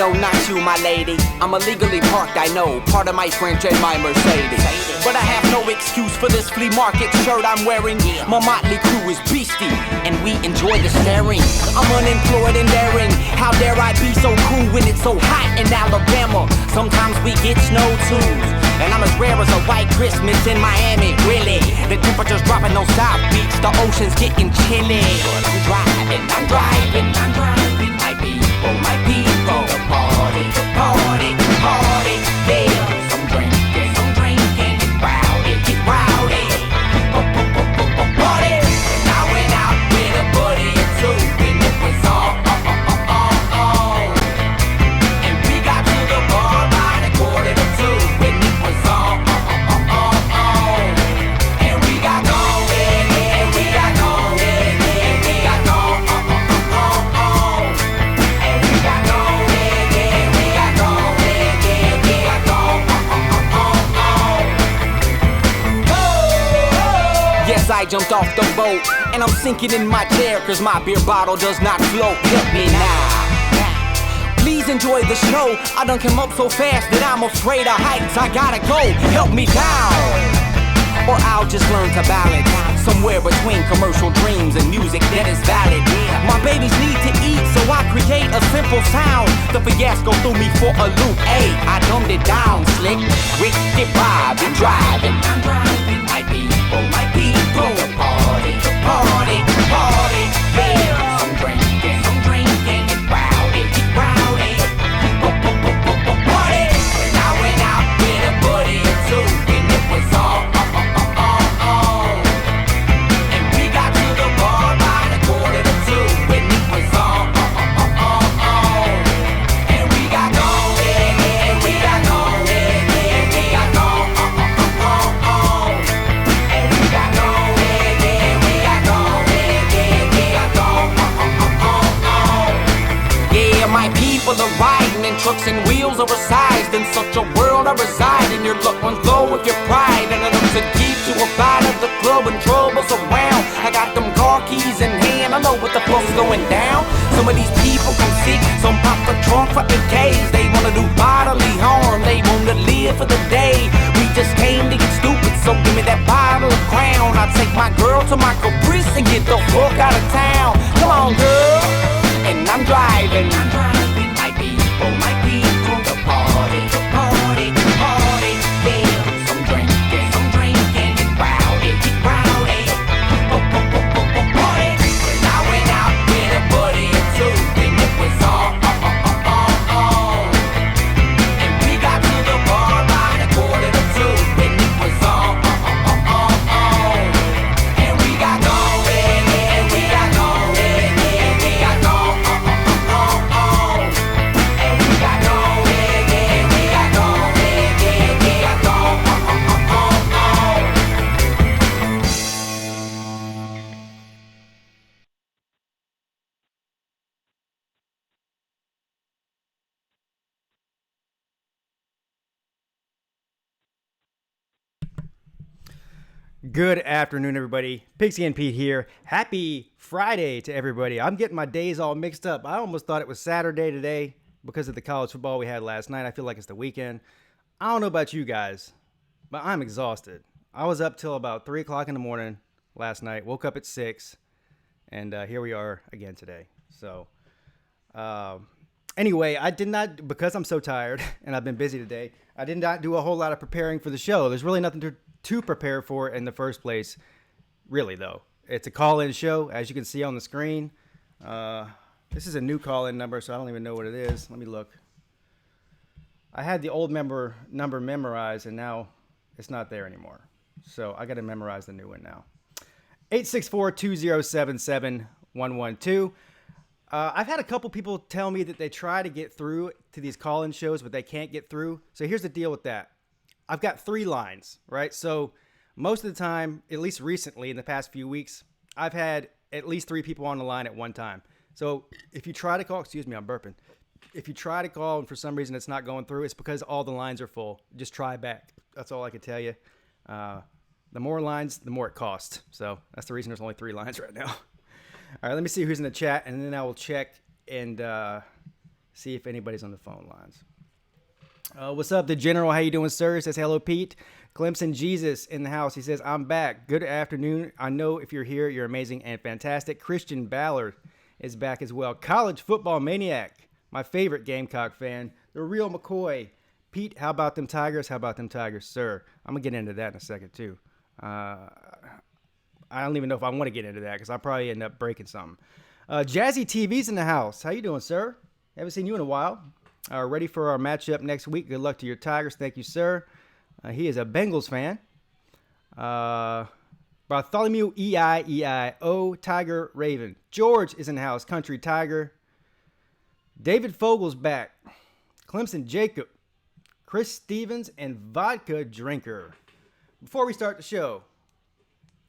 no, not you, my lady. I'm illegally parked, I know, part of my French and my Mercedes. But I have no excuse for this flea market shirt I'm wearing. My motley crew is beastie, and we enjoy the staring. I'm unemployed and daring. How dare I be so cool when it's so hot in Alabama? Sometimes we get snow too. And I'm as rare as a white Christmas in Miami, really. The temperature's dropping on South Beach, the ocean's getting chilly. But I'm driving, my people, the party, yeah. Some drinking, get rowdy, party. And I went out with a buddy or two, and it was all. And we got to the bar by the 1:45, and it was all. And we got going, and we got going, and we got going, and we got going, and we got going, and we got going. Yes, I jumped off the boat, and I'm sinking in my chair, cause my beer bottle does not float. Help me now. Please enjoy the show. I done came up so fast that I'm afraid of heights. I gotta go, help me down, or I'll just learn to balance somewhere between commercial dreams and music that is valid. My babies need to eat, so I create a simple sound. The fiasco threw me for a loop. Hey, I dumbed it down, slick, wicked vibe and driving. I'm driving, my people, the party, yeah. Some drinking, get rowdy, party. And I went out with a buddy or two, and it was all. And we got to the bar by the 1:45, and it was all. And we got going, and we got going, and we got going, and we got going, and we got going, and we got going. Yeah, my people are riding in trucks and wheels oversized. In such a world I reside, and your luck runs low with your pride. And enough to keep you abide at the club when trouble's around. I got them car keys in hand, I know what the fuck's going down. Some of these people come sick, some pop the trunk for AKs. They wanna do bodily harm, they wanna live for the day. We just came to get stupid, so give me that bottle of Crown. I take my girl to my Caprice and get the fuck out of town. Come on, girl. And I'm driving, my people, the party, yeah. Some drinking, get rowdy, party. And I went out with a buddy or two, and it was all. And we got to the bar by the 1:45, and it was all. And we got going, and we got going, and we got going. And we got going, and we got going, and we got going. Good afternoon, everybody. Pixie and Pete here. Happy Friday to everybody. I'm getting my days all mixed up. I almost thought it was Saturday today because of the college football we had last night. I feel like it's the weekend. I don't know about you guys, but I'm exhausted. I was up till about 3 o'clock in the morning last night, woke up at 6, and here we are again today. So, anyway, I did not, because I'm so tired and I've been busy today, I did not do a whole lot of preparing for the show. There's really nothing to prepare for in the first place, really, though. It's a call-in show, as you can see on the screen. This is a new call-in number, so I don't even know what it is. Let me look. I had the old number memorized, and now it's not there anymore. So I got to memorize the new one now. 864-207-7112. I've had a couple people tell me that they try to get through to these call-in shows, but they can't get through. So here's the deal with that. I've got 3 lines, right? So most of the time, at least recently in the past few weeks, I've had at least 3 people on the line at one time. So if you try to call, excuse me, I'm burping. If you try to call and for some reason it's not going through, it's because all the lines are full. Just try back. That's all I can tell you. The more lines, the more it costs. So that's the reason there's only 3 lines right now. All right, let me see who's in the chat, and then I will check and see if anybody's on the phone lines. What's up, the General? How you doing, sir? Says hello, Pete. Clemson Jesus in the house. He says, I'm back. Good afternoon. I know if you're here, you're amazing and fantastic. Christian Ballard is back as well. College football maniac, my favorite Gamecock fan, the real McCoy. Pete, how about them Tigers? How about them Tigers, sir? I'm going to get into that in a second, too. I don't even know if I want to get into that because I'll probably end up breaking something. Jazzy TV's in the house. How you doing, sir? Haven't seen you in a while. Ready for our matchup next week. Good luck to your Tigers. Thank you, sir. He is a Bengals fan. Bartholomew E-I-E-I-O, Tiger Raven. George is in the house. Country Tiger. David Fogel's back. Clemson Jacob. Chris Stevens and Vodka Drinker. Before we start the show,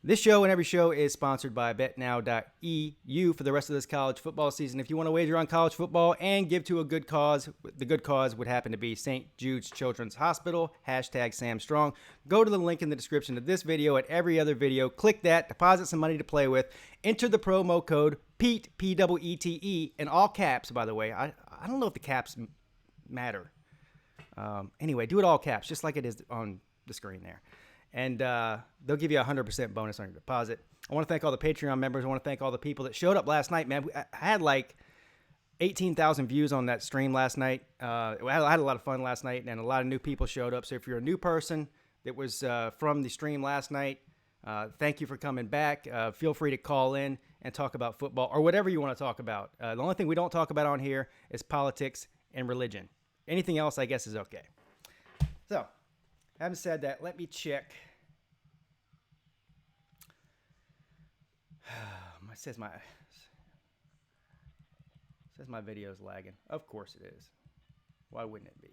this show and every show is sponsored by BetNow.eu for the rest of this college football season. If you want to wager on college football and give to a good cause, the good cause would happen to be St. Jude's Children's Hospital, #SamStrong. Go to the link in the description of this video and every other video. Click that, deposit some money to play with, enter the promo code Peete, P-E-E-T-E, in all caps, by the way. I don't know if the caps matter. Anyway, do it all caps, just like it is on the screen there. And they'll give you a 100% bonus on your deposit. I want to thank all the Patreon members. I want to thank all the people that showed up last night, man. I had like 18,000 views on that stream last night. I had a lot of fun last night, and a lot of new people showed up. So if you're a new person that was from the stream last night, thank you for coming back. Feel free to call in and talk about football or whatever you want to talk about. The only thing we don't talk about on here is politics and religion. Anything else, I guess, is okay. So, having said that, let me check. It says my video is lagging. Of course it is. Why wouldn't it be?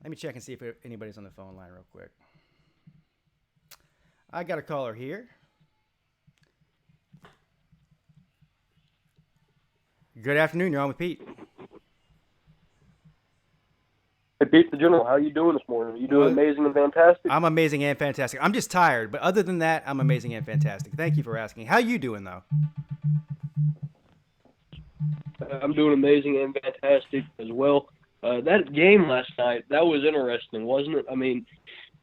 Let me check and see if anybody's on the phone line real quick. I got a caller here. Good afternoon. You're on with Pete. Hey, Pete the General, how you doing this morning? Are you doing amazing and fantastic? I'm amazing and fantastic. I'm just tired, but other than that, I'm amazing and fantastic. Thank you for asking. How you doing, though? I'm doing amazing and fantastic as well. That game last night, that was interesting, wasn't it? I mean,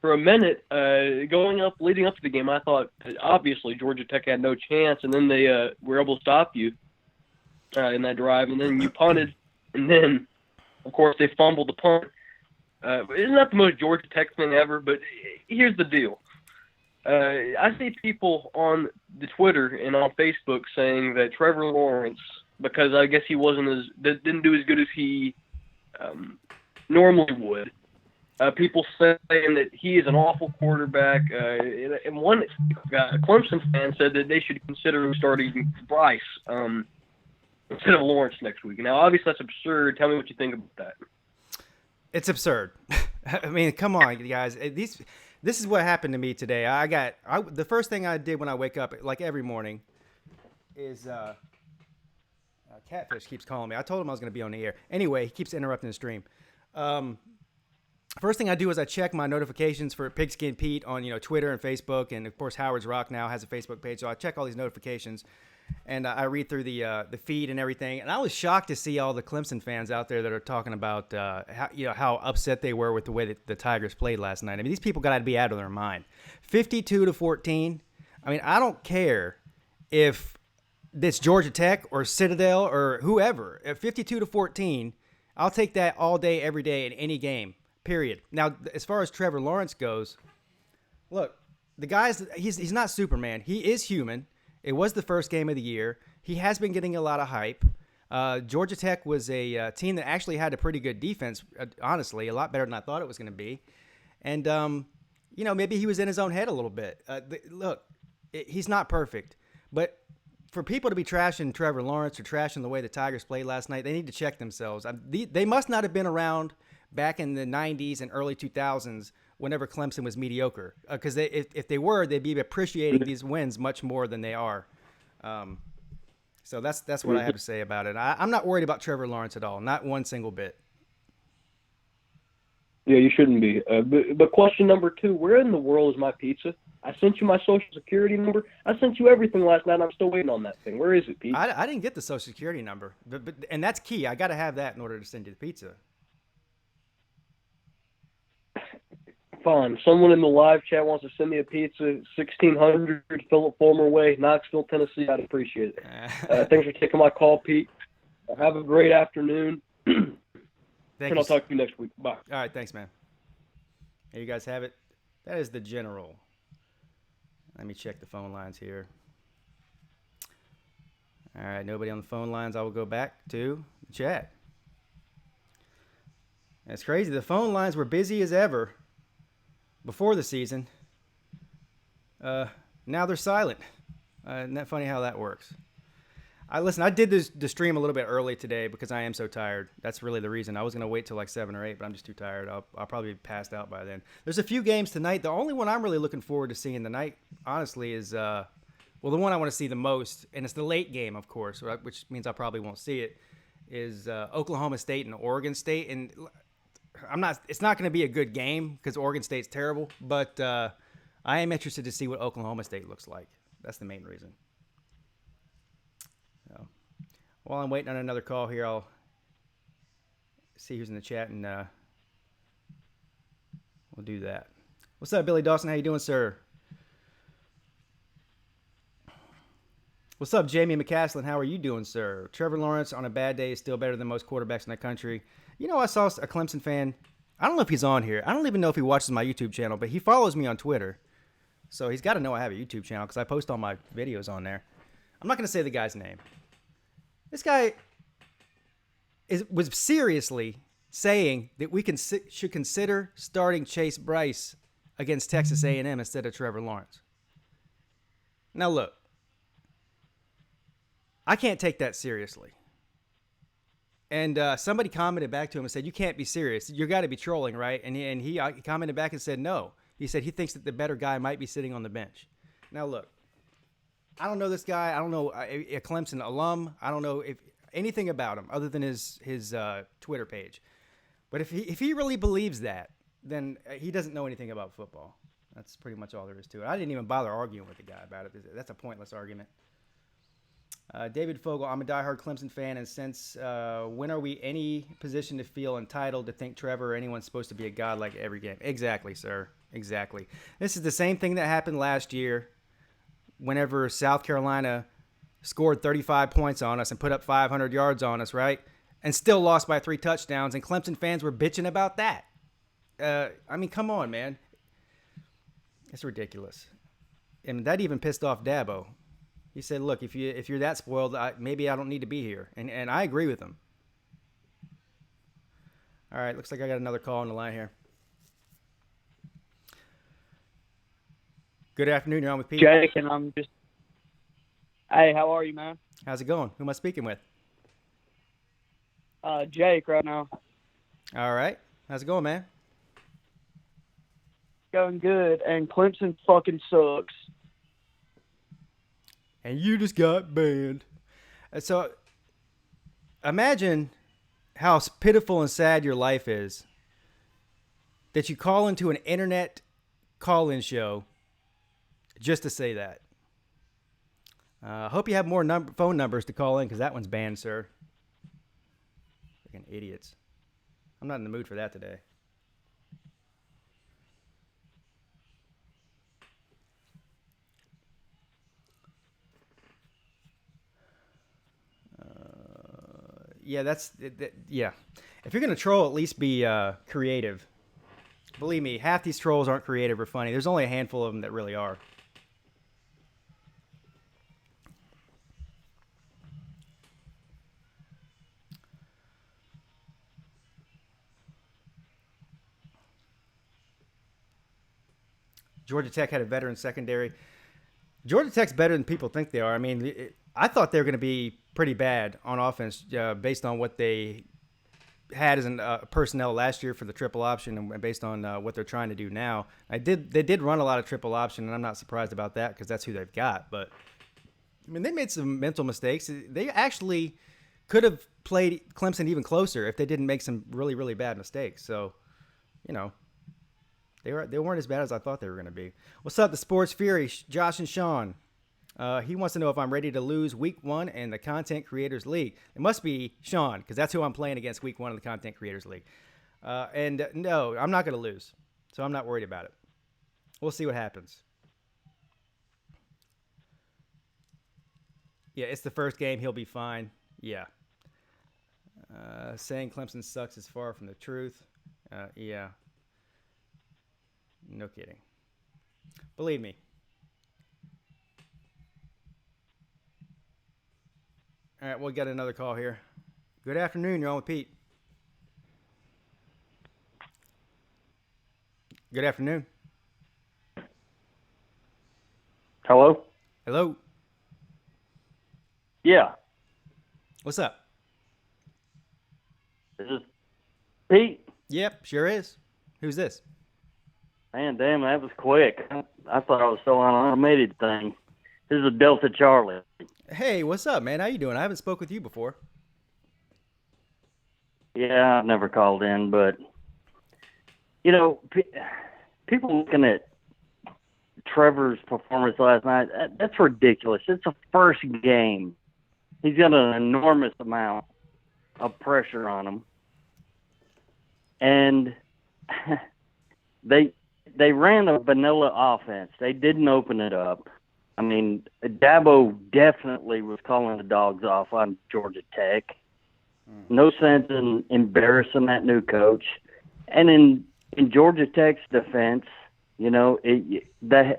for a minute, leading up to the game, I thought obviously Georgia Tech had no chance, and then they were able to stop you in that drive, and then you punted, and then, of course, they fumbled the punt. Isn't that the most Georgia Tech thing ever? But here's the deal. I see people on the Twitter and on Facebook saying that Trevor Lawrence, because I guess he didn't do as good as he normally would. People saying that he is an awful quarterback. And one Clemson fan said that they should consider starting Bryce instead of Lawrence next week. Now, obviously, that's absurd. Tell me what you think about that. It's absurd. I mean, come on, guys. This is what happened to me today. The first thing I did when I wake up, like every morning, is Catfish keeps calling me. I told him I was going to be on the air. Anyway, he keeps interrupting the stream. First thing I do is I check my notifications for Pigskin Pete on Twitter and Facebook, and of course Howard's Rock now has a Facebook page, so I check all these notifications. And I read through the feed and everything, and I was shocked to see all the Clemson fans out there that are talking about how upset they were with the way that the Tigers played last night. I mean, these people got to be out of their mind. 52-14. I mean, I don't care if it's Georgia Tech or Citadel or whoever. At 52-14, I'll take that all day, every day, in any game. Period. Now, as far as Trevor Lawrence goes, look, the guy's he's not Superman. He is human. It was the first game of the year. He has been getting a lot of hype. Georgia Tech was a team that actually had a pretty good defense, honestly, a lot better than I thought it was going to be. And, maybe he was in his own head a little bit. He's not perfect. But for people to be trashing Trevor Lawrence or trashing the way the Tigers played last night, they need to check themselves. They must not have been around back in the 90s and early 2000s whenever Clemson was mediocre. Because if they were, they'd be appreciating these wins much more than they are. So that's what I have to say about it. I'm not worried about Trevor Lawrence at all, not one single bit. Yeah, you shouldn't be. But question number 2, where in the world is my pizza? I sent you my social security number. I sent you everything last night. I'm still waiting on that thing. Where is it, Pete? I didn't get the social security number, and that's key. I got to have that in order to send you the pizza. Fine. Someone in the live chat wants to send me a pizza, 1600 Philip Fulmer Way, Knoxville, Tennessee. I'd appreciate it. Thanks for taking my call, Pete. Have a great afternoon. And I'll talk to you next week. Bye. All right, thanks, man. There you guys have it. That is the general. Let me check the phone lines here. All right, nobody on the phone lines. I will go back to the chat. That's crazy. The phone lines were busy as ever before the season. Now they're silent. Isn't that funny how that works? I did the stream a little bit early today because I am so tired. That's really the reason. I was going to wait till like 7 or 8, but I'm just too tired. I'll probably be passed out by then. There's a few games tonight. The only one I'm really looking forward to seeing tonight, honestly, is the one I want to see the most, and it's the late game, of course, which means I probably won't see it, is Oklahoma State and Oregon State. And it's not going to be a good game because Oregon State's terrible, but I am interested to see what Oklahoma State looks like. That's the main reason. So, while I'm waiting on another call here, I'll see who's in the chat, and we'll do that. What's up, Billy Dawson? How you doing, sir? What's up, Jamie McCaslin? How are you doing, sir? Trevor Lawrence on a bad day is still better than most quarterbacks in the country. You know, I saw a Clemson fan. I don't know if he's on here. I don't even know if he watches my YouTube channel, but he follows me on Twitter. So he's got to know I have a YouTube channel because I post all my videos on there. I'm not going to say the guy's name. This guy was seriously saying that we should consider starting Chase Bryce against Texas A&M instead of Trevor Lawrence. Now, look. I can't take that seriously. And somebody commented back to him and said, you can't be serious. You got to be trolling, right? And he commented back and said, no. He said he thinks that the better guy might be sitting on the bench. Now, look, I don't know this guy. I don't know a Clemson alum. I don't know if anything about him other than his Twitter page. But if he really believes that, then he doesn't know anything about football. That's pretty much all there is to it. I didn't even bother arguing with the guy about it. That's a pointless argument. David Fogel, I'm a diehard Clemson fan, and since when are we any position to feel entitled to think Trevor or anyone's supposed to be a god like every game? Exactly, sir. Exactly. This is the same thing that happened last year whenever South Carolina scored 35 points on us and put up 500 yards on us, right? And still lost by 3 touchdowns, and Clemson fans were bitching about that. I mean, come on, man. It's ridiculous. And that even pissed off Dabo. He said, look, if you're that spoiled, maybe I don't need to be here. And I agree with him. All right, looks like I got another call on the line here. Good afternoon. You're on with Peete. Jake, and I'm just... Hey, how are you, man? How's it going? Who am I speaking with? Jake right now. All right. How's it going, man? Going good, and Clemson fucking sucks. And you just got banned. So imagine how pitiful and sad your life is that you call into an internet call-in show just to say that. Hope you have more phone numbers to call in because that one's banned, sir. Freaking idiots. I'm not in the mood for that today. Yeah, yeah. If you're going to troll, at least be creative. Believe me, half these trolls aren't creative or funny. There's only a handful of them that really are. Georgia Tech had a veteran secondary. Georgia Tech's better than people think they are. I mean, I thought they were going to be pretty bad on offense based on what they had as personnel last year for the triple option and based on what they're trying to do now. They did run a lot of triple option, and I'm not surprised about that because that's who they've got. But, I mean, they made some mental mistakes. They actually could have played Clemson even closer if they didn't make some really, really bad mistakes. So, you know, They weren't as bad as I thought they were going to be. What's up, the Sports Fury, Josh and Sean? He wants to know if I'm ready to lose Week 1 in the Content Creators League. It must be Sean, because that's who I'm playing against Week 1 of the Content Creators League. And no, I'm not going to lose, so I'm not worried about it. We'll see what happens. Yeah, it's the first game. He'll be fine. Yeah. Saying Clemson sucks is far from the truth. Yeah. No kidding. Believe me. All right, we'll get another call here. Good afternoon. You're on with Pete. Good afternoon. Hello? Hello. Yeah. What's up? Is this Pete? Yep, sure is. Who's this? Man, damn, that was quick. I thought I was still on an automated thing. This is a Delta Charlie. Hey, what's up, man? How you doing? I haven't spoke with you before. Yeah, I've never called in, but, you know, people looking at Trevor's performance last night, that's ridiculous. It's a first game. He's got an enormous amount of pressure on him. And they ran a vanilla offense. They didn't open it up. I mean, Dabo definitely was calling the dogs off on Georgia Tech. No sense in embarrassing that new coach. And in Georgia Tech's defense, you know, they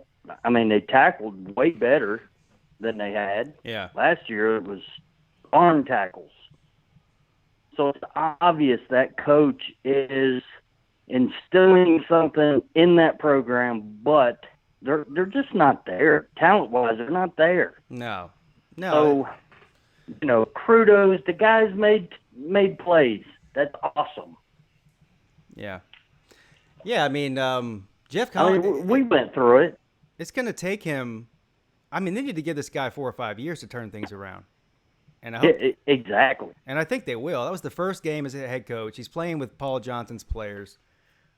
tackled way better than they had. Yeah. Last year it was arm tackles. So it's obvious that coach is instilling something in that program, but they're just not there. Talent-wise, they're not there. No. So, you know, kudos. The guys made plays. That's awesome. Yeah. Yeah, I mean, Jeff Collins. We went through it. It's going to take him. I mean, they need to give this guy 4 or 5 years to turn things around. And I hope, exactly. And I think they will. That was the first game as a head coach. He's playing with Paul Johnson's players.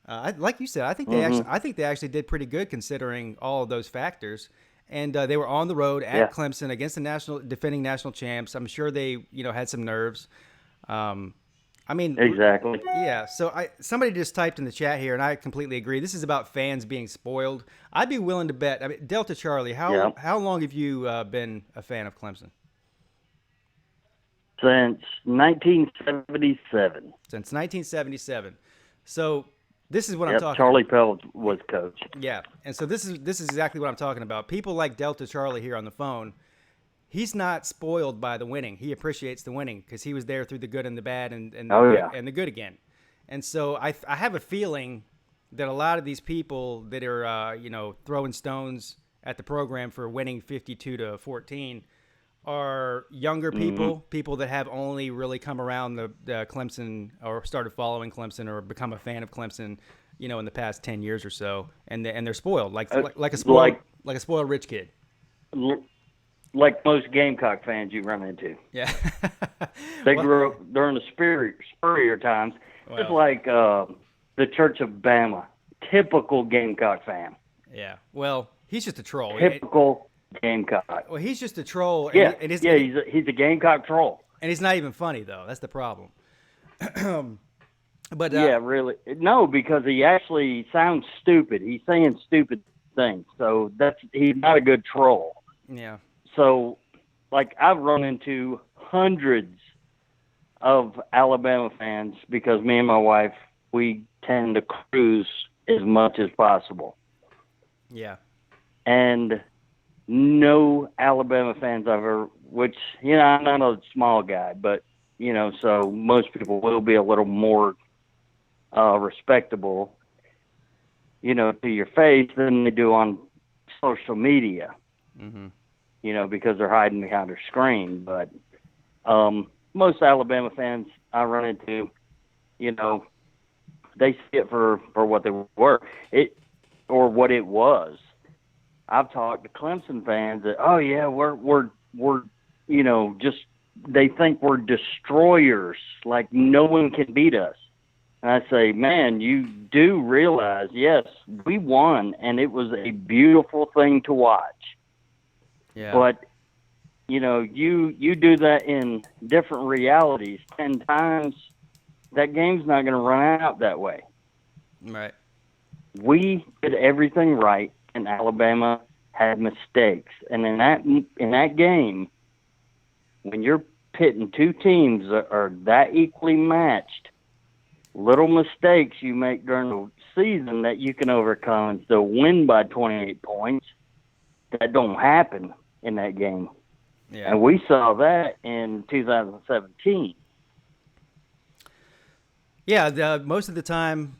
Like you said, I think they actually did pretty good considering all of those factors. And they were on the road at Clemson against the defending national champs. I'm sure they, had some nerves. I mean, exactly. Yeah. So somebody just typed in the chat here, and I completely agree. This is about fans being spoiled. I'd be willing to bet. I mean, Delta Charlie, how long have you been a fan of Clemson? Since 1977. Since 1977. So this is what I'm talking Charlie about. Pell was coach. Yeah. And so this is exactly what I'm talking about. People like Delta Charlie here on the phone, he's not spoiled by the winning. He appreciates the winning because he was there through the good and the bad and the good again. And so I have a feeling that a lot of these people that are throwing stones at the program for winning 52-14 are younger people that have only really come around the Clemson or started following Clemson or become a fan of Clemson, in the past 10 years or so, and they're spoiled like a spoiled rich kid. Like most Gamecock fans you run into. Yeah. They grew up during the Spurrier times. Well, it's like the Church of Bama. Typical Gamecock fan. Yeah. Well, he's just a troll. Typical Gamecock. Well, he's just a troll. Yeah, he's a Gamecock troll. And he's not even funny, though. That's the problem. But yeah, really. No, because he actually sounds stupid. He's saying stupid things. So he's not a good troll. Yeah. So, like, I've run into hundreds of Alabama fans because me and my wife, we tend to cruise as much as possible. Yeah. And no Alabama fans which, I'm not a small guy, but, so most people will be a little more respectable, to your face than they do on social media. Mm-hmm. Because they're hiding behind their screen. But most Alabama fans I run into, they see it for what they were, or what it was. I've talked to Clemson fans that, oh yeah, we're just they think we're destroyers, like no one can beat us. And I say, man, you do realize, yes, we won, and it was a beautiful thing to watch. Yeah. But, you do that in different realities 10 times, that game's not going to run out that way. Right. We did everything right, and Alabama had mistakes. And in that game, when you're pitting two teams that are that equally matched, little mistakes you make during the season that you can overcome and still win by 28 points, that don't happen in that game. Yeah. And we saw that in 2017. Yeah, most of the time,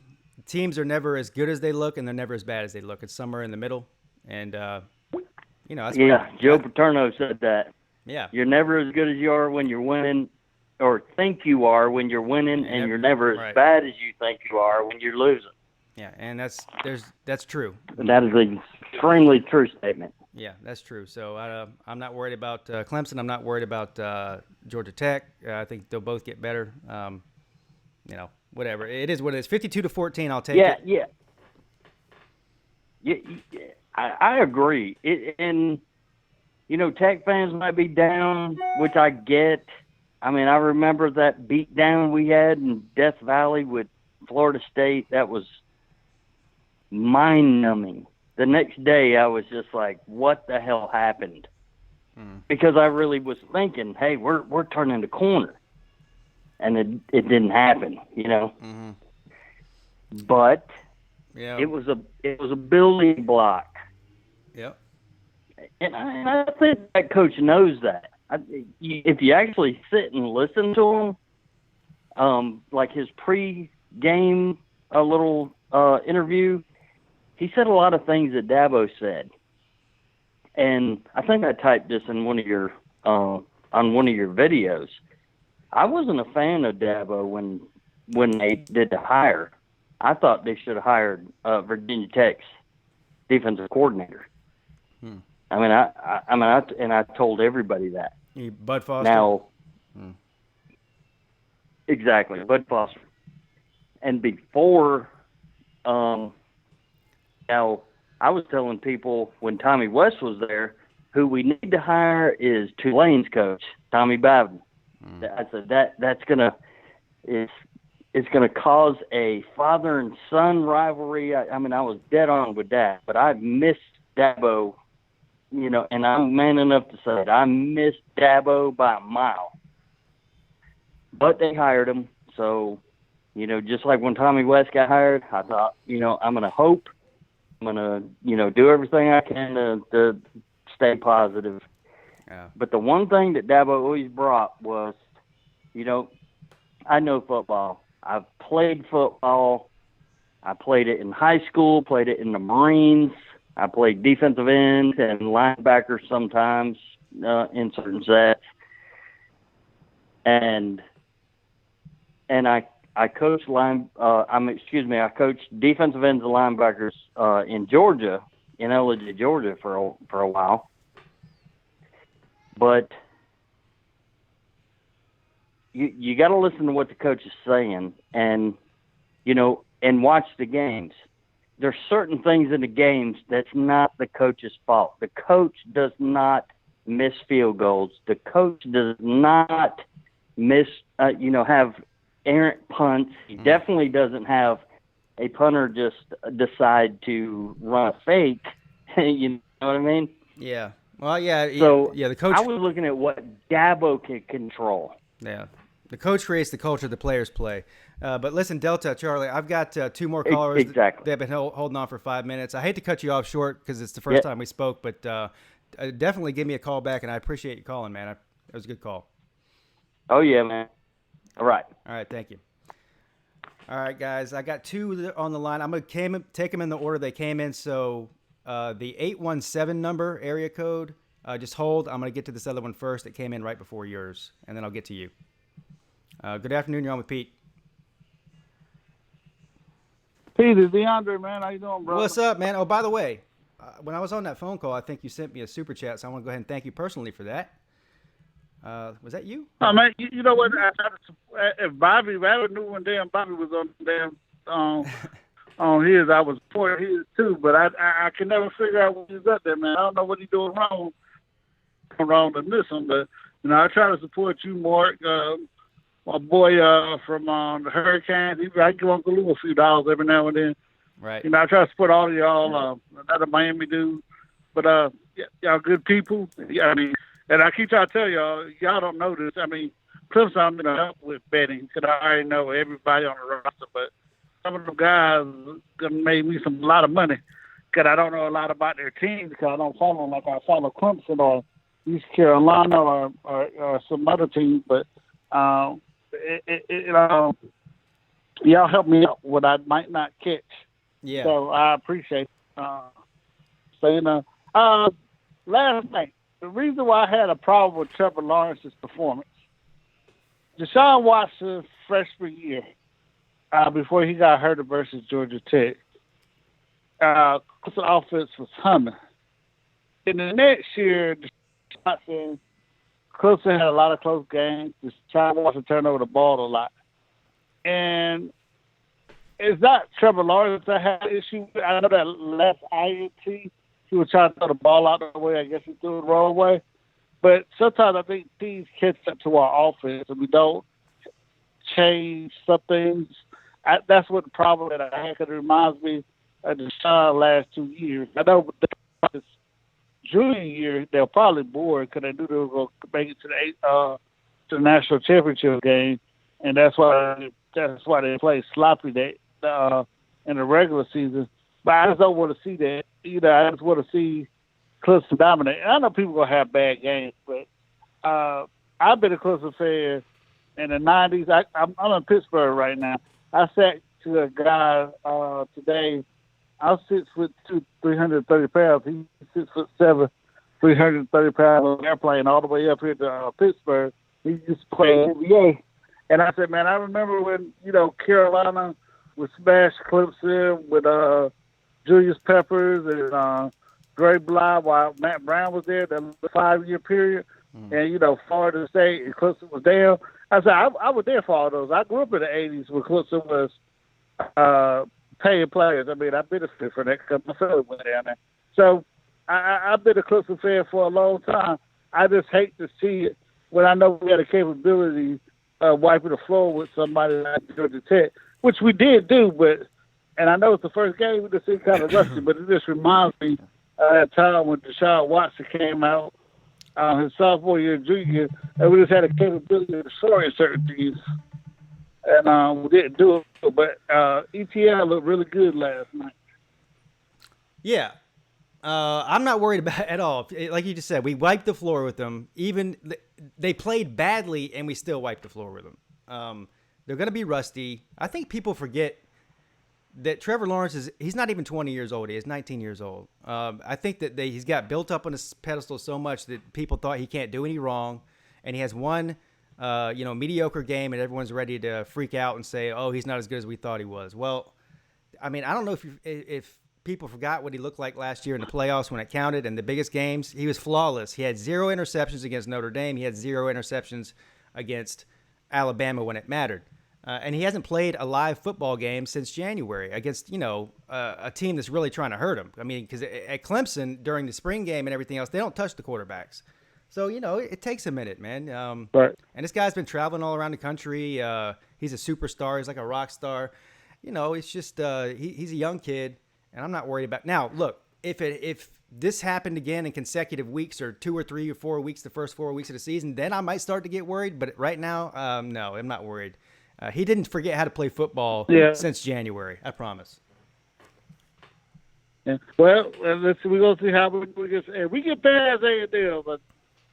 teams are never as good as they look, and they're never as bad as they look. It's somewhere in the middle. And, that's Joe Paterno said that. Yeah. You're never as good as you are when you're winning, or think you are when you're winning, and you're never as bad as you think you are when you're losing. Yeah, and that's true. And that is an extremely true statement. Yeah, that's true. So I'm not worried about Clemson. I'm not worried about Georgia Tech. I think they'll both get better. Whatever. It is what it is. 52-14, I'll take it. Yeah. I agree. And Tech fans might be down, which I get. I mean, I remember that beatdown we had in Death Valley with Florida State. That was mind-numbing. The next day, I was just like, what the hell happened? Because I really was thinking, hey, we're turning the corner. And it didn't happen, Mm-hmm. But yeah, it was a building block. Yep. And I think that coach knows that. If you actually sit and listen to him, like his pre-game little interview, he said a lot of things that Dabo said. And I think I typed this in one of your on one of your videos. I wasn't a fan of Dabo when they did the hire. I thought they should have hired Virginia Tech's defensive coordinator. I mean, I told everybody that. Bud Foster. Now, exactly, Bud Foster. And before, now I was telling people when Tommy West was there, who we need to hire is Tulane's coach, Tommy Bowden. I said it's gonna cause a father and son rivalry. I mean, I was dead on with that, but I missed Dabo, and I'm man enough to say it. I missed Dabo by a mile. But they hired him, so just like when Tommy West got hired, I thought, I'm gonna hope, I'm gonna do everything I can to stay positive. Yeah. But the one thing that Dabo always brought was, I know football. I've played football. I played it in high school, played it in the Marines. I played defensive end and linebacker sometimes in certain sets. And I coached I coached defensive ends and linebackers in Georgia, in Ellijay, Georgia for a while. But you got to listen to what the coach is saying, and and watch the games. There's certain things in the games that's not the coach's fault. The coach does not miss field goals. The coach does not have errant punts. He definitely doesn't have a punter just decide to run a fake. You know what I mean? Yeah. Well, yeah. So the coach. I was looking at what Dabo can control. Yeah. The coach creates the culture, the players play. But listen, Delta, Charlie, I've got two more callers. Exactly. They've been holding on for 5 minutes. I hate to cut you off short because it's the first time we spoke, but definitely give me a call back, and I appreciate you calling, man. It was a good call. Oh, yeah, man. All right. All right, thank you. All right, guys, I got two on the line. I'm going to take them in the order they came in. So the 817 number, area code, just hold. I'm going to get to this other one first that came in right before yours, and then I'll get to you. Good afternoon. You're on with Pete. Pete, it's DeAndre, man. How you doing, bro? What's up, man? Oh, by the way, when I was on that phone call, I think you sent me a super chat, so I want to go ahead and thank you personally for that. Was that you? Oh man, you know what? If Bobby knew when damn Bobby was on damn on his, I was supporting his too. But I can never figure out what he's up there, man. I don't know what he's doing wrong to miss him. But I try to support you, Mark. My boy from the Hurricanes. I give Uncle Lou a few dollars every now and then. Right. I try to support all of y'all. Another Miami dude, but y'all good people. Yeah, I mean. And I keep trying to tell y'all don't know this. I mean, Clemson, I'm going to help with betting because I already know everybody on the roster. But some of the guys made me a lot of money because I don't know a lot about their team because I don't follow them like I follow Clemson or East Carolina or some other teams. But y'all help me out what I might not catch. Yeah. So I appreciate saying last night. The reason why I had a problem with Trevor Lawrence's performance, Deshaun Watson's freshman year, before he got hurt versus Georgia Tech, Clemson offense was humming. In the next year, Clemson had a lot of close games. Deshaun Watson turned over the ball a lot. And it's not Trevor Lawrence that had an issue. I know that left INT, he was trying to throw the ball out the way. I guess he threw it the wrong way. But sometimes I think teams catch up to our offense and we don't change some things. That's what the problem that I had because it reminds me of Deshaun last 2 years. I know this junior year they're probably bored because they knew they were going to make it to the national championship game, and that's why they play sloppy in the regular season. But I just don't want to see that. I just want to see Clemson dominate. And I know people are going to have bad games, but I've been a Clemson fan in the 90s. I'm in Pittsburgh right now. I sat to a guy today. I'm 6'2", 330 pounds. He's 6'7", 330 pounds on an airplane all the way up here to Pittsburgh. He used to play NBA. And I said, man, I remember when, Carolina would smash Clemson with Julius Peppers and Gray Bly while Matt Brown was there, the 5-year period. And, Florida State and Clemson was down. I said, I was there for all those. I grew up in the 80s when Clemson was paying players. I mean, I benefited from that because my family went down there. So I've been a Clemson fan for a long time. I just hate to see it when I know we had a capability of wiping the floor with somebody like Georgia Tech, which we did do, and I know it's the first game, we just seemed kind of rusty, but it just reminds me of that time when Deshaun Watson came out his sophomore year, junior year, and we just had a capability of destroying certain teams. And we didn't do it, but ETL looked really good last night. Yeah. I'm not worried about it at all. Like you just said, we wiped the floor with them. Even they played badly, and we still wiped the floor with them. They're going to be rusty. I think people forget that Trevor Lawrence he's not even 20 years old. He is 19 years old. I think that he's got built up on his pedestal so much that people thought he can't do any wrong. And he has one, mediocre game, and everyone's ready to freak out and say, oh, he's not as good as we thought he was. Well, I mean, I don't know if people forgot what he looked like last year in the playoffs when it counted and the biggest games. He was flawless. He had 0 interceptions against Notre Dame. He had 0 interceptions against Alabama when it mattered. And he hasn't played a live football game since January against, a team that's really trying to hurt him. I mean, because at Clemson, during the spring game and everything else, they don't touch the quarterbacks. So, it takes a minute, man. Right. And this guy's been traveling all around the country. He's a superstar. He's like a rock star. It's just he's a young kid, and I'm not worried about. Now, look, if this happened again in consecutive weeks or 2 or 3 or 4 weeks, the first 4 weeks of the season, then I might start to get worried. But right now, no, I'm not worried. He didn't forget how to play football since January. I promise. Yeah. Well, let's see. We're gonna see how we get. If we get past A&M, but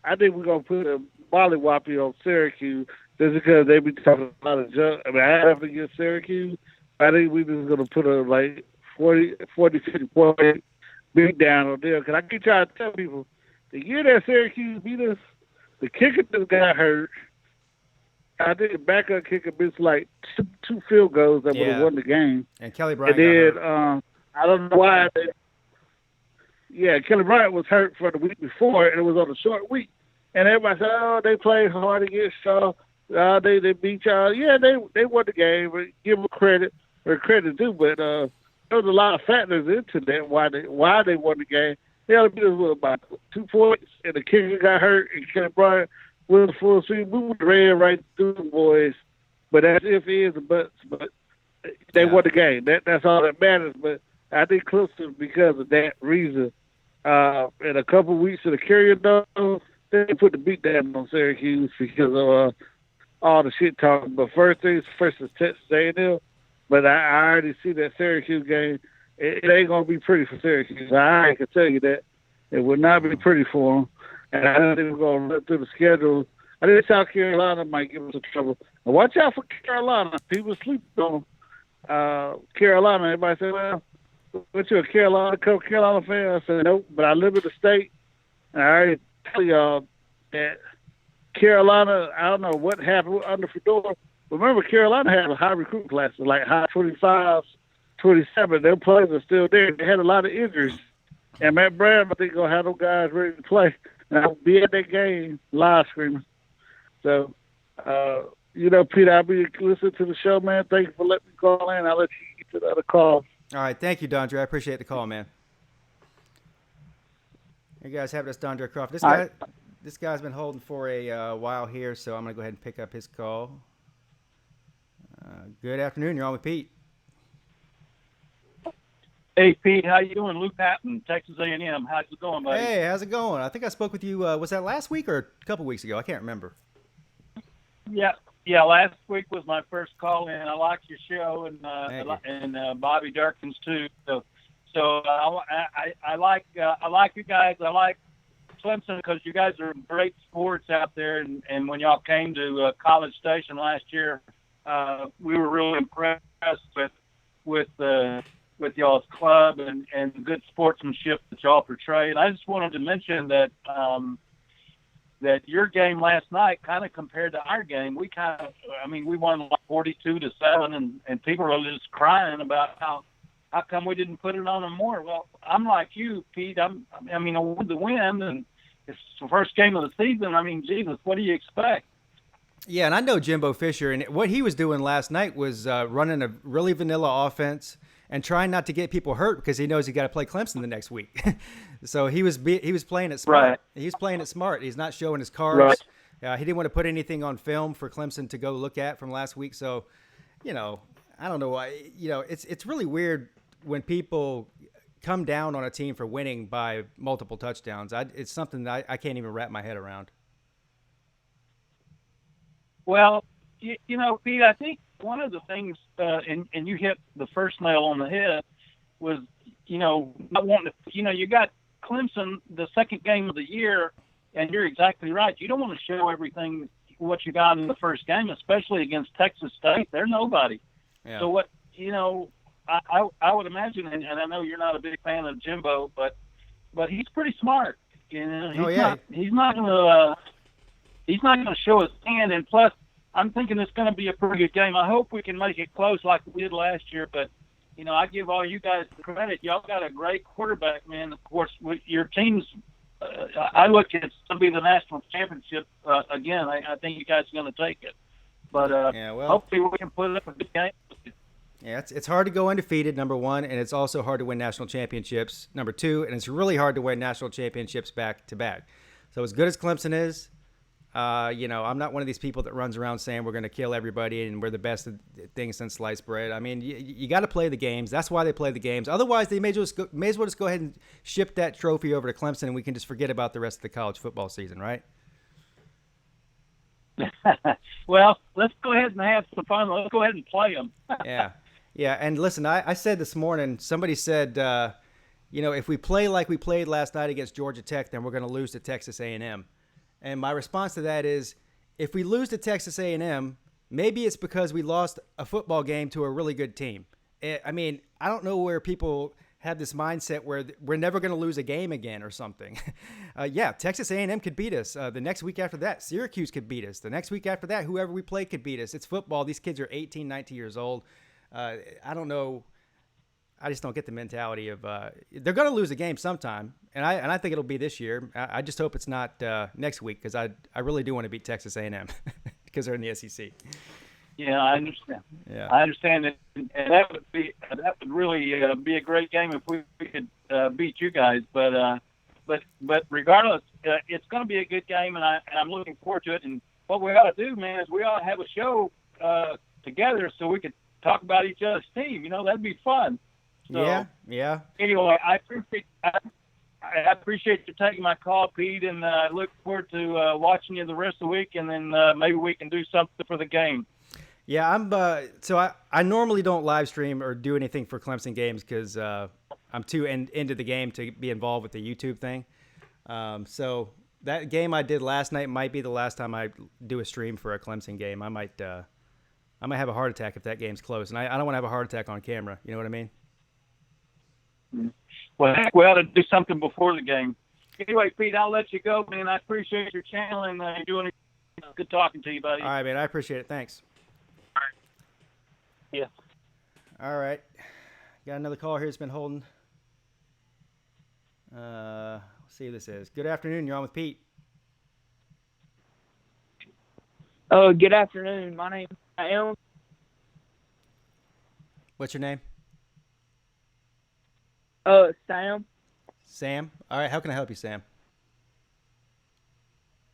I think we're gonna put a mollywoppy on Syracuse just because they be talking a lot of junk. I mean, I have to get Syracuse. I think we're just gonna put a 40, 50 point beat down on them. Because I keep trying to tell people the year that Syracuse beat us, the kicker just got hurt. I think the backup kicker missed two field goals that would have won the game. And Kelly Bryant got hurt. I don't know why. Kelly Bryant was hurt for the week before, and it was on a short week. And everybody said, "Oh, they played hard against y'all. They beat y'all. Yeah, they won the game. But give them credit where credit due. But there was a lot of factors into that why they won the game. They only beat us with about 2 points, and the kicker got hurt, and Kenneth Bryant with the full speed. We ran right through the boys. But that's if it is a buts. But they won the game. That's all that matters. But I think Clemson, because of that reason, in a couple of weeks of the Carrier Dome, they put the beat down on Syracuse because of all the shit talking. But first things first is Texas A&M. But I already see that Syracuse game. It ain't gonna be pretty for Syracuse. I can tell you that it will not be pretty for them. And I don't think we're gonna run through the schedule. I think South Carolina might give us some trouble. And watch out for Carolina. People sleep on Carolina. Everybody say, "Well, what you a Carolina fan?" I said, "Nope." But I live in the state, and I already tell y'all that Carolina. I don't know what happened under Fedora. Remember, Carolina had a high recruit class, like high 25s, 27. Their players are still there. They had a lot of injuries. And Matt Brown, I think, going to have those guys ready to play. And I'll be at that game live streaming. So, Pete, I'll be listening to the show, man. Thank you for letting me call in. I'll let you get to the other call. All right. Thank you, Dondre. I appreciate the call, man. You guys have this Dondre Crawford. This guy's been holding for a while here, so I'm going to go ahead and pick up his call. Good afternoon. You're on with Pete. Hey, Pete. How you doing? Luke Patton, Texas A&M. How's it going, buddy? Hey, how's it going? I think I spoke with you, was that last week or a couple weeks ago? I can't remember. Yeah. Last week was my first call in. I like your show and Bobby Durkins too. So I like you guys. I like Clemson because you guys are great sports out there. And when y'all came to College Station last year, we were really impressed with y'all's club and the good sportsmanship that y'all portrayed. I just wanted to mention that that your game last night kind of compared to our game. We won like 42-7, and people were just crying about how come we didn't put it on them more. Well, I'm like you, Pete. I wanted to win, and it's the first game of the season. I mean, Jesus, what do you expect? Yeah, and I know Jimbo Fisher, and what he was doing last night was running a really vanilla offense and trying not to get people hurt because he knows he got to play Clemson the next week. So he was playing it smart. Right. He's playing it smart. He's not showing his cards. Right. He didn't want to put anything on film for Clemson to go look at from last week. So, I don't know why. It's really weird when people come down on a team for winning by multiple touchdowns. It's something that I can't even wrap my head around. Well, Pete, I think one of the things, and you hit the first nail on the head, was, not wanting to, you got Clemson the second game of the year, and you're exactly right. You don't want to show everything what you got in the first game, especially against Texas State. They're nobody. Yeah. So what, I would imagine, and I know you're not a big fan of Jimbo, but he's pretty smart. He's not going to show his hand, and plus, I'm thinking it's going to be a pretty good game. I hope we can make it close like we did last year, but, I give all you guys the credit. Y'all got a great quarterback, man. Of course, your team's I look at it's going to be the national championship again. I think you guys are going to take it. But hopefully we can put up a good game. Yeah, it's hard to go undefeated, number one, and it's also hard to win national championships, number two, and it's really hard to win national championships back-to-back. So as good as Clemson is, I'm not one of these people that runs around saying we're going to kill everybody and we're the best thing since sliced bread. I mean, you got to play the games. That's why they play the games. Otherwise, they may as well just go ahead and ship that trophy over to Clemson, and we can just forget about the rest of the college football season, right? Well, let's go ahead and have some fun. Let's go ahead and play them. Yeah. And listen, I said this morning, somebody said, if we play like we played last night against Georgia Tech, then we're going to lose to Texas A&M. And my response to that is, if we lose to Texas A&M, maybe it's because we lost a football game to a really good team. I mean, I don't know where people have this mindset where we're never going to lose a game again or something. Texas A&M could beat us. The next week after that, Syracuse could beat us. The next week after that, whoever we play could beat us. It's football. These kids are 18, 19 years old. I don't know. I just don't get the mentality of they're going to lose a game sometime, and I think it'll be this year. I just hope it's not next week because I really do want to beat Texas A&M because they're in the SEC. Yeah, I understand. Yeah, I understand that, and that would really be a great game if we could beat you guys. But regardless, it's going to be a good game, and I'm looking forward to it. And what we ought to do, man, is we ought to have a show together so we could talk about each other's team. That'd be fun. So, yeah. Anyway, I appreciate you taking my call, Pete, and I look forward to watching you the rest of the week, and then maybe we can do something for the game. Yeah, I normally don't live stream or do anything for Clemson games because I'm too into the game to be involved with the YouTube thing. So that game I did last night might be the last time I do a stream for a Clemson game. I might have a heart attack if that game's close, and I don't want to have a heart attack on camera. You know what I mean? Well, heck, we ought to do something before the game. Anyway, Pete, I'll let you go, man. I appreciate your channel, and you're doing it. Good talking to you, buddy. All right, man. I appreciate it. Thanks. All right. Yeah. All right. Got another caller here that's been holding. Let's see who this is. Good afternoon. You're on with Pete. Good afternoon. My name is Sam. What's your name? Sam. Sam? All right. How can I help you, Sam?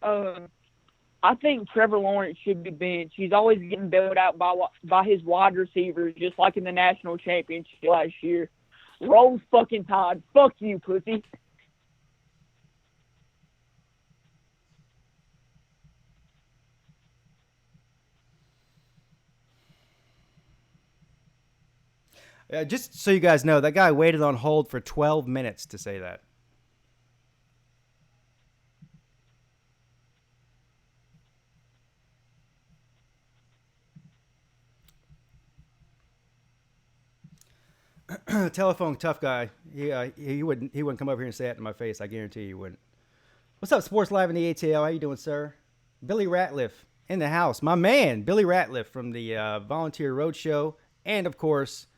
I think Trevor Lawrence should be benched. He's always getting bailed out by his wide receivers, just like in the national championship last year. Roll fucking Tide. Fuck you, pussy. Just so you guys know, that guy waited on hold for 12 minutes to say that. Telephone tough guy. He wouldn't come over here and say that to my face. I guarantee you wouldn't. What's up, Sports Live in the ATL? How you doing, sir? Billy Ratliff in the house. My man, Billy Ratliff from the Volunteer Roadshow and, of course,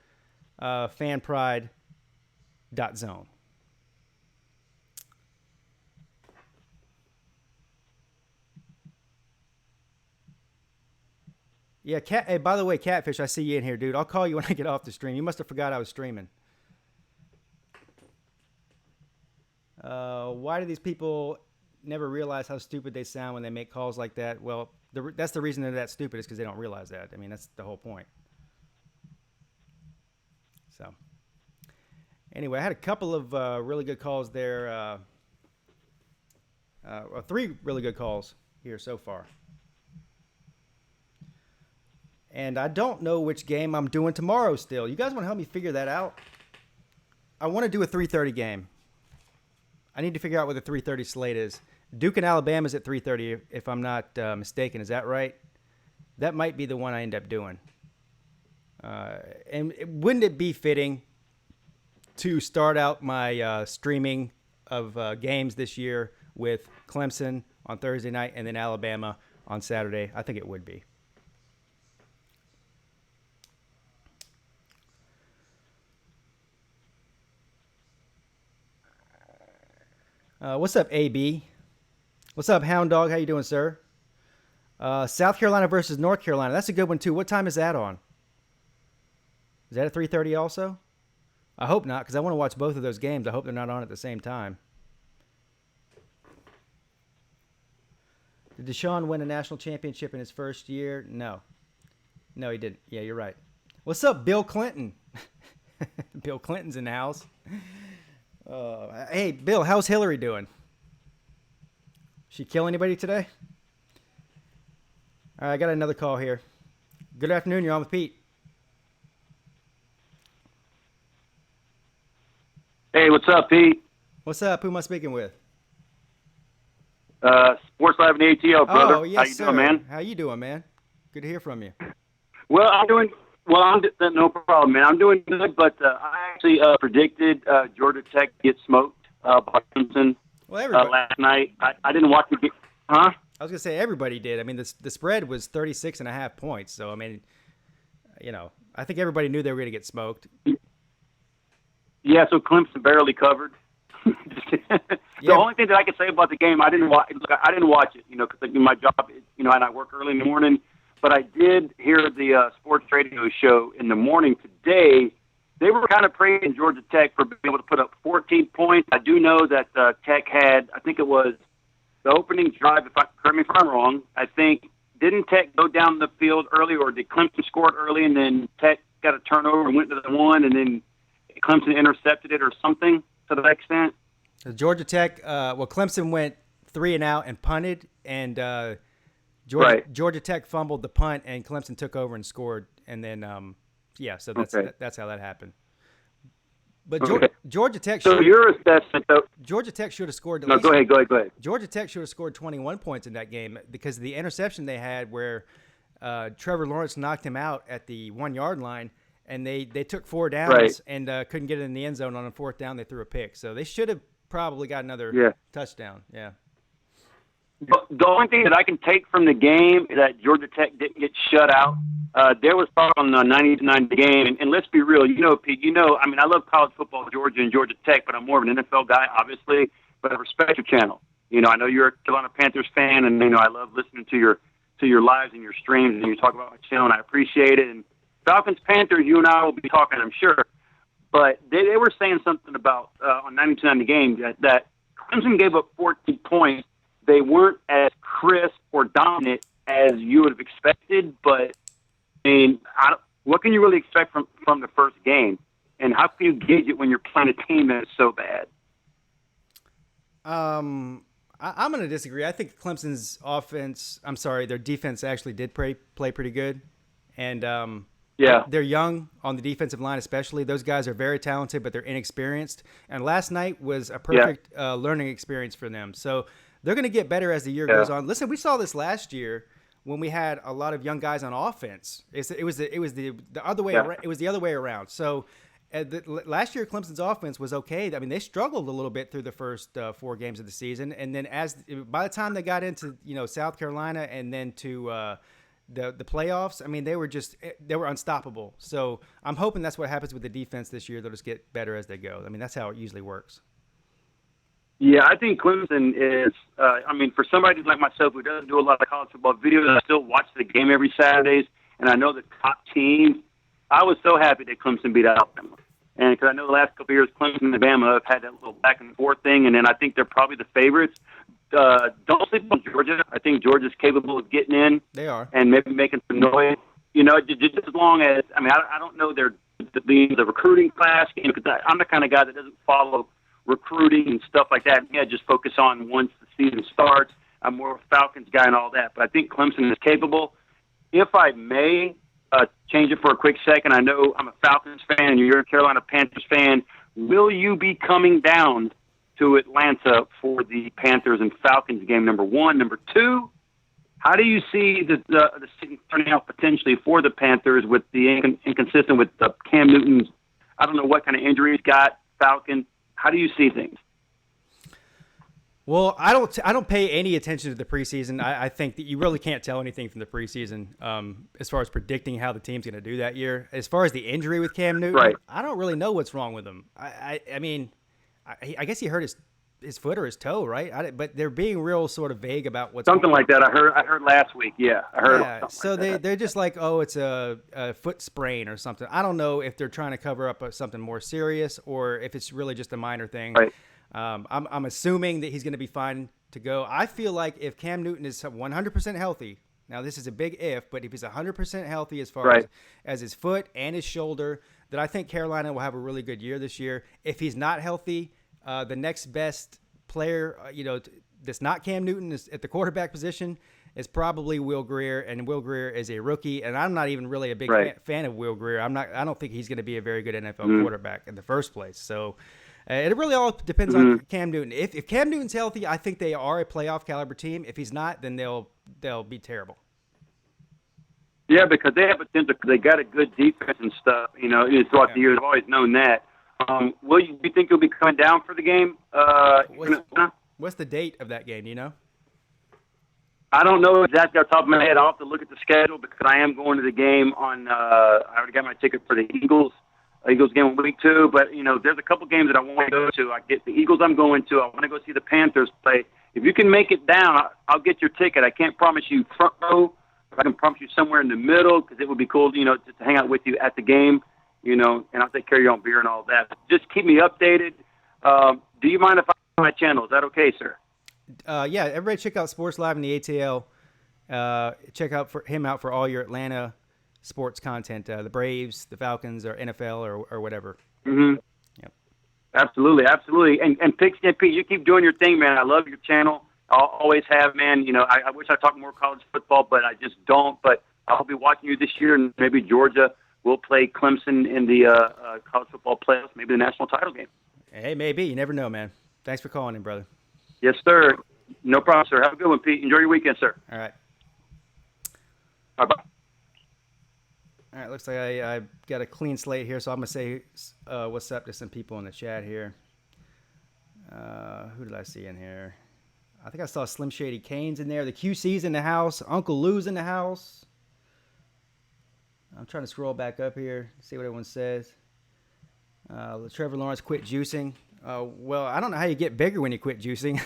Fanpride.zone. Yeah, hey, by the way, Catfish, I see you in here, dude. I'll call you when I get off the stream. You must have forgot I was streaming. Why do these people never realize how stupid they sound when they make calls like that? Well, that's the reason they're that stupid is because they don't realize that. I mean, that's the whole point. So, anyway, I had a couple of really good calls there. 3 really good calls here so far. And I don't know which game I'm doing tomorrow still. You guys want to help me figure that out? I want to do a 3:30 game. I need to figure out what the 3:30 slate is. Duke and Alabama's at 3:30, if I'm not mistaken. Is that right? That might be the one I end up doing. And wouldn't it be fitting to start out my streaming of games this year with Clemson on Thursday night and then Alabama on Saturday? I think it would be. What's up, AB? What's up, Hound Dog? How you doing, sir? South Carolina versus North Carolina. That's a good one, too. What time is that on? Is that at 3:30 also? I hope not, because I want to watch both of those games. I hope they're not on at the same time. Did Deshaun win a national championship in his first year? No. No, he didn't. Yeah, you're right. What's up, Bill Clinton? Bill Clinton's in the house. Hey, Bill, how's Hillary doing? She kill anybody today? All right, I got another call here. Good afternoon. You're on with Pete. Hey, what's up, Pete? What's up? Who am I speaking with? Sports Live in the ATL, brother. Oh, yes, How you sir. doing, man? How you doing, man? Good to hear from you. Well, I'm no problem, man. I'm doing good, but I actually predicted Georgia Tech get smoked by Clemson last night. I didn't watch the game. Huh? I was going to say everybody did. I mean, the spread was 36.5 points. So, I mean, I think everybody knew they were going to get smoked. Yeah, so Clemson barely covered. The only thing that I can say about the game, I didn't watch it, because my job, and I work early in the morning. But I did hear the sports radio show in the morning today. They were kind of praising Georgia Tech for being able to put up 14 points. I do know that Tech had, I think it was the opening drive, correct me if I'm wrong, I think, didn't Tech go down the field early, or did Clemson score it early and then Tech got a turnover and went to the one, and then Clemson intercepted it or something to that extent? Georgia Tech, Clemson went 3-and-out and punted, and Georgia Tech fumbled the punt, and Clemson took over and scored, and then so that's how that happened. But Georgia Tech. So your assessment, though. Georgia Tech should have scored. Go ahead. Georgia Tech should have scored 21 points in that game because of the interception they had, where Trevor Lawrence knocked him out at the 1-yard line, and they took 4 downs and couldn't get it in the end zone on a 4th down. They threw a pick, so they should have probably got another touchdown. Yeah. But the only thing that I can take from the game is that Georgia Tech didn't get shut out. There was talk on the 90-9 game, and let's be real, Pete, I love college football, Georgia and Georgia Tech, but I'm more of an NFL guy, obviously, but I respect your channel. I know you're a Carolina Panthers fan, and, I love listening to your lives and your streams, and you talk about my channel, and I appreciate it. And Falcons, Panthers, you and I will be talking, I'm sure. But they were saying something about, on 90-9 the game, that Clemson gave up 14 points. They weren't as crisp or dominant as you would have expected, but what can you really expect from the first game? And how can you gauge it when you're playing a team that is so bad? I'm going to disagree. I think Clemson's their defense actually did play pretty good. And they're young on the defensive line especially. Those guys are very talented, but they're inexperienced. And last night was a perfect learning experience for them. So they're going to get better as the year goes on. Listen, we saw this last year when we had a lot of young guys on offense. It was the other way around. It was the other way around. So last year Clemson's offense was okay. They struggled a little bit through the first 4 games of the season, and then by the time they got into South Carolina and then to the playoffs, they were unstoppable. So I'm hoping that's what happens with the defense this year. They'll just get better as they go. That's how it usually works. Yeah, I think Clemson is, for somebody like myself who doesn't do a lot of college football videos, I still watch the game every Saturdays, and I know the top teams. I was so happy that Clemson beat Alabama. And because I know the last couple of years, Clemson and Alabama have had that little back and forth thing, and then I think they're probably the favorites. Don't sleep on Georgia. I think Georgia's capable of getting in. They are. And maybe making some noise. Just as long as, I don't know the recruiting class, because I'm the kind of guy that doesn't follow recruiting and stuff like that. Just focus on once the season starts. I'm more of a Falcons guy and all that. But I think Clemson is capable. If I may change it for a quick second, I know I'm a Falcons fan and you're a Carolina Panthers fan. Will you be coming down to Atlanta for the Panthers and Falcons game, number 1? Number 2, how do you see the season turning out potentially for the Panthers with the inconsistent with Cam Newton's, I don't know what kind of injury he's got, Falcon? How do you see things? Well, I don't pay any attention to the preseason. I think that you really can't tell anything from the preseason as far as predicting how the team's going to do that year. As far as the injury with Cam Newton, I don't really know what's wrong with him. I guess he hurt his foot or his toe, right? But they're being real sort of vague about what's something like that. I heard last week. Yeah, I heard. Yeah, so they're just like, oh, it's a foot sprain or something. I don't know if they're trying to cover up something more serious or if it's really just a minor thing. Right. I'm assuming that he's going to be fine to go. I feel like if Cam Newton is 100% healthy, now this is a big if, but if he's 100% healthy as far as his foot and his shoulder, then I think Carolina will have a really good year this year. If he's not healthy, the next best player, that's not Cam Newton is at the quarterback position is probably Will Grier, and Will Grier is a rookie, and I'm not even really a big fan of Will Grier. I don't think he's going to be a very good NFL quarterback in the first place. So it really all depends on Cam Newton. If Cam Newton's healthy, I think they are a playoff caliber team. If he's not, then they'll be terrible. Yeah, because they have potential. They got a good defense and stuff. Throughout the years, I've always known that. Do you think you'll be coming down for the game? What's the date of that game? Do you know? I don't know exactly off the top of my head. I'll have to look at the schedule because I am going to the game on. I already got my ticket for the Eagles Eagles game in week 2. But, there's a couple games that I want to go to. I get the Eagles I'm going to. I want to go see the Panthers play. If you can make it down, I'll get your ticket. I can't promise you front row. I can promise you somewhere in the middle because it would be cool, just to hang out with you at the game, and I'll take care of your own beer and all that. Just keep me updated. Do you mind if I on my channel? Is that okay, sir? Yeah, everybody check out Sports Live in the ATL. Check out him out for all your Atlanta sports content, the Braves, the Falcons, or NFL or whatever. Mm-hmm. Yep. Absolutely. And Pete, you keep doing your thing, man. I love your channel. I'll always have, man. I wish I talked more college football, but I just don't. But I'll be watching you this year, and maybe Georgia will play Clemson in the college football playoffs, maybe the national title game. Hey, maybe. You never know, man. Thanks for calling in, brother. Yes, sir. No problem, sir. Have a good one, Pete. Enjoy your weekend, sir. All right. Bye-bye. All right, looks like I got a clean slate here, so I'm going to say what's up to some people in the chat here. Who did I see in here? I think I saw Slim Shady Canes in there. The QC's in the house. Uncle Lou's in the house. I'm trying to scroll back up here, see what everyone says. Trevor Lawrence quit juicing. Well, I don't know how you get bigger when you quit juicing.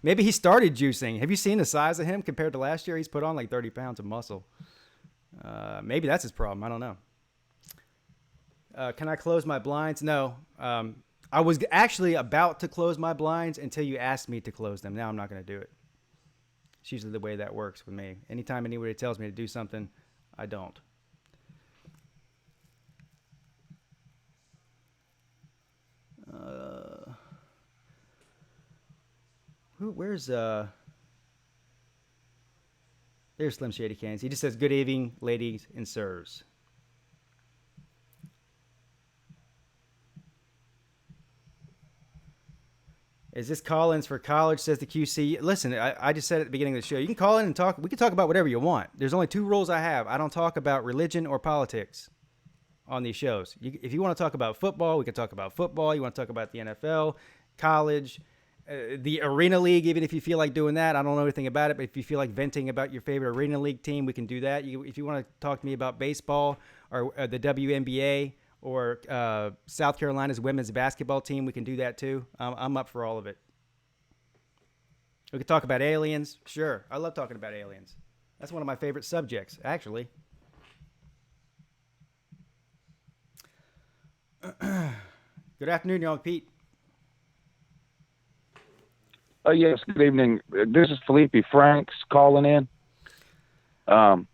maybe he started juicing. Have you seen the size of him compared to last year? He's put on like 30 pounds of muscle. Maybe that's his problem. I don't know. Can I close my blinds? No. I was actually about to close my blinds until you asked me to close them. Now I'm not going to do it. It's usually the way that works with me. Anytime anybody tells me to do something, I don't. Where's there's Slim Shady Cans. He just says, "Good evening, ladies and sirs." Is this call-ins for college, says the QC. Listen, I just said at the beginning of the show, you can call in and talk. We can talk about whatever you want. There's only 2 rules I have. I don't talk about religion or politics on these shows. If you want to talk about football, we can talk about football. You want to talk about the NFL, college, the Arena League, even if you feel like doing that. I don't know anything about it, but if you feel like venting about your favorite Arena League team, we can do that. If you want to talk to me about baseball or the WNBA or South Carolina's women's basketball team, we can do that too. I'm up for all of it. We could talk about aliens. Sure. I love talking about aliens. That's one of my favorite subjects, actually. Good afternoon, young Pete. Yes, good evening. This is Felipe Franks calling in. I was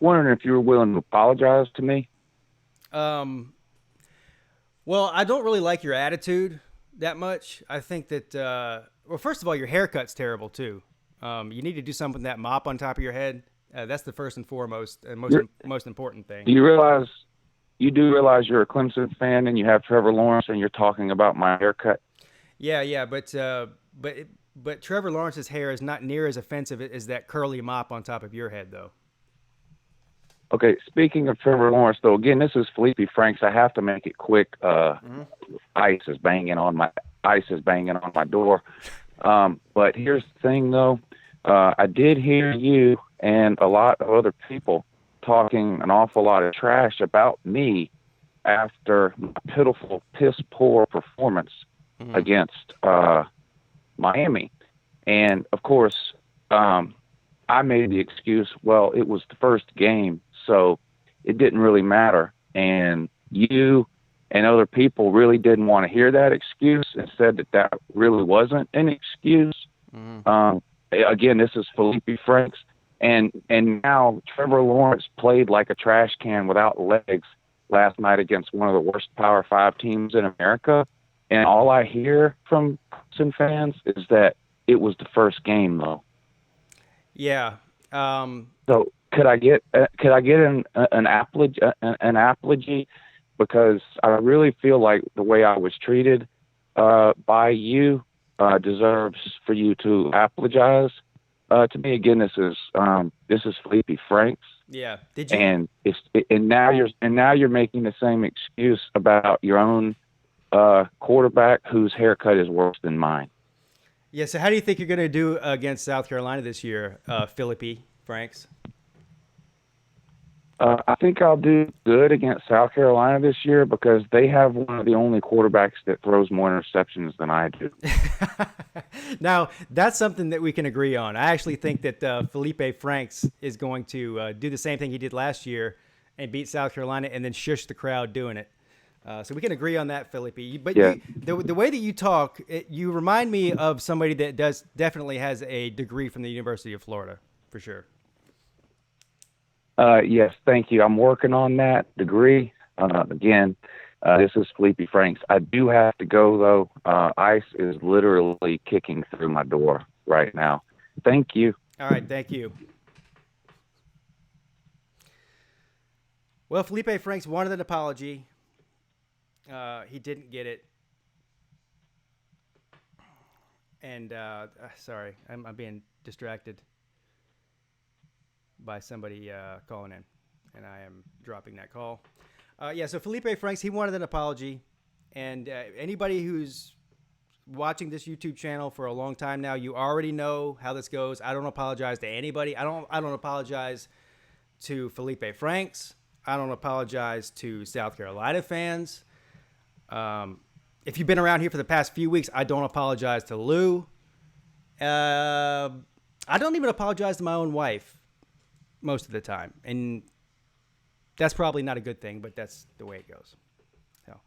wondering if you were willing to apologize to me. Well, I don't really like your attitude that much. I think that, well, first of all, your haircut's terrible too. You need to do something with that mop on top of your head. That's the first and foremost and most important thing. You do realize you're a Clemson fan and you have Trevor Lawrence and you're talking about my haircut? Yeah, but Trevor Lawrence's hair is not near as offensive as that curly mop on top of your head, though. Okay, speaking of Trevor Lawrence, though, again, this is Felipe Franks. I have to make it quick. Ice is banging on my door. But here's the thing, though. I did hear you and a lot of other people talking an awful lot of trash about me after my pitiful, piss-poor performance against Miami. And, of course, I made the excuse, well, it was the first game, so it didn't really matter. And you and other people really didn't want to hear that excuse and said that really wasn't an excuse. Again, this is Felipe Franks. And now Trevor Lawrence played like a trash can without legs last night against one of the worst Power 5 teams in America. And all I hear from Clemson fans is that it was the first game, though. Yeah. So could I get an apology? Because I really feel like the way I was treated by you deserves for you to apologize to me. Again, this is Felipe Franks. Yeah. Did you? And now you're making the same excuse about your own quarterback whose haircut is worse than mine. Yeah. So how do you think you're going to do against South Carolina this year, Felipe Franks? I think I'll do good against South Carolina this year because they have one of the only quarterbacks that throws more interceptions than I do. Now, that's something that we can agree on. I actually think that Felipe Franks is going to do the same thing he did last year and beat South Carolina and then shush the crowd doing it. So we can agree on that, Felipe. But yeah. The way that you talk, you remind me of somebody that definitely has a degree from the University of Florida, for sure. Yes, thank you. I'm working on that degree. Again, this is Felipe Franks. I do have to go, though. Ice is literally kicking through my door right now. Thank you. All right, thank you. Well, Felipe Franks wanted an apology. He didn't get it. And, sorry, I'm being distracted by somebody calling in, and I am dropping that call. So Felipe Franks, he wanted an apology, and anybody who's watching this YouTube channel for a long time now, you already know how this goes. I don't apologize to anybody. I don't apologize to Felipe Franks. I don't apologize to South Carolina fans. If you've been around here for the past few weeks, I don't apologize to Lou. I don't even apologize to my own wife most of the time. And that's probably not a good thing, but that's the way it goes. So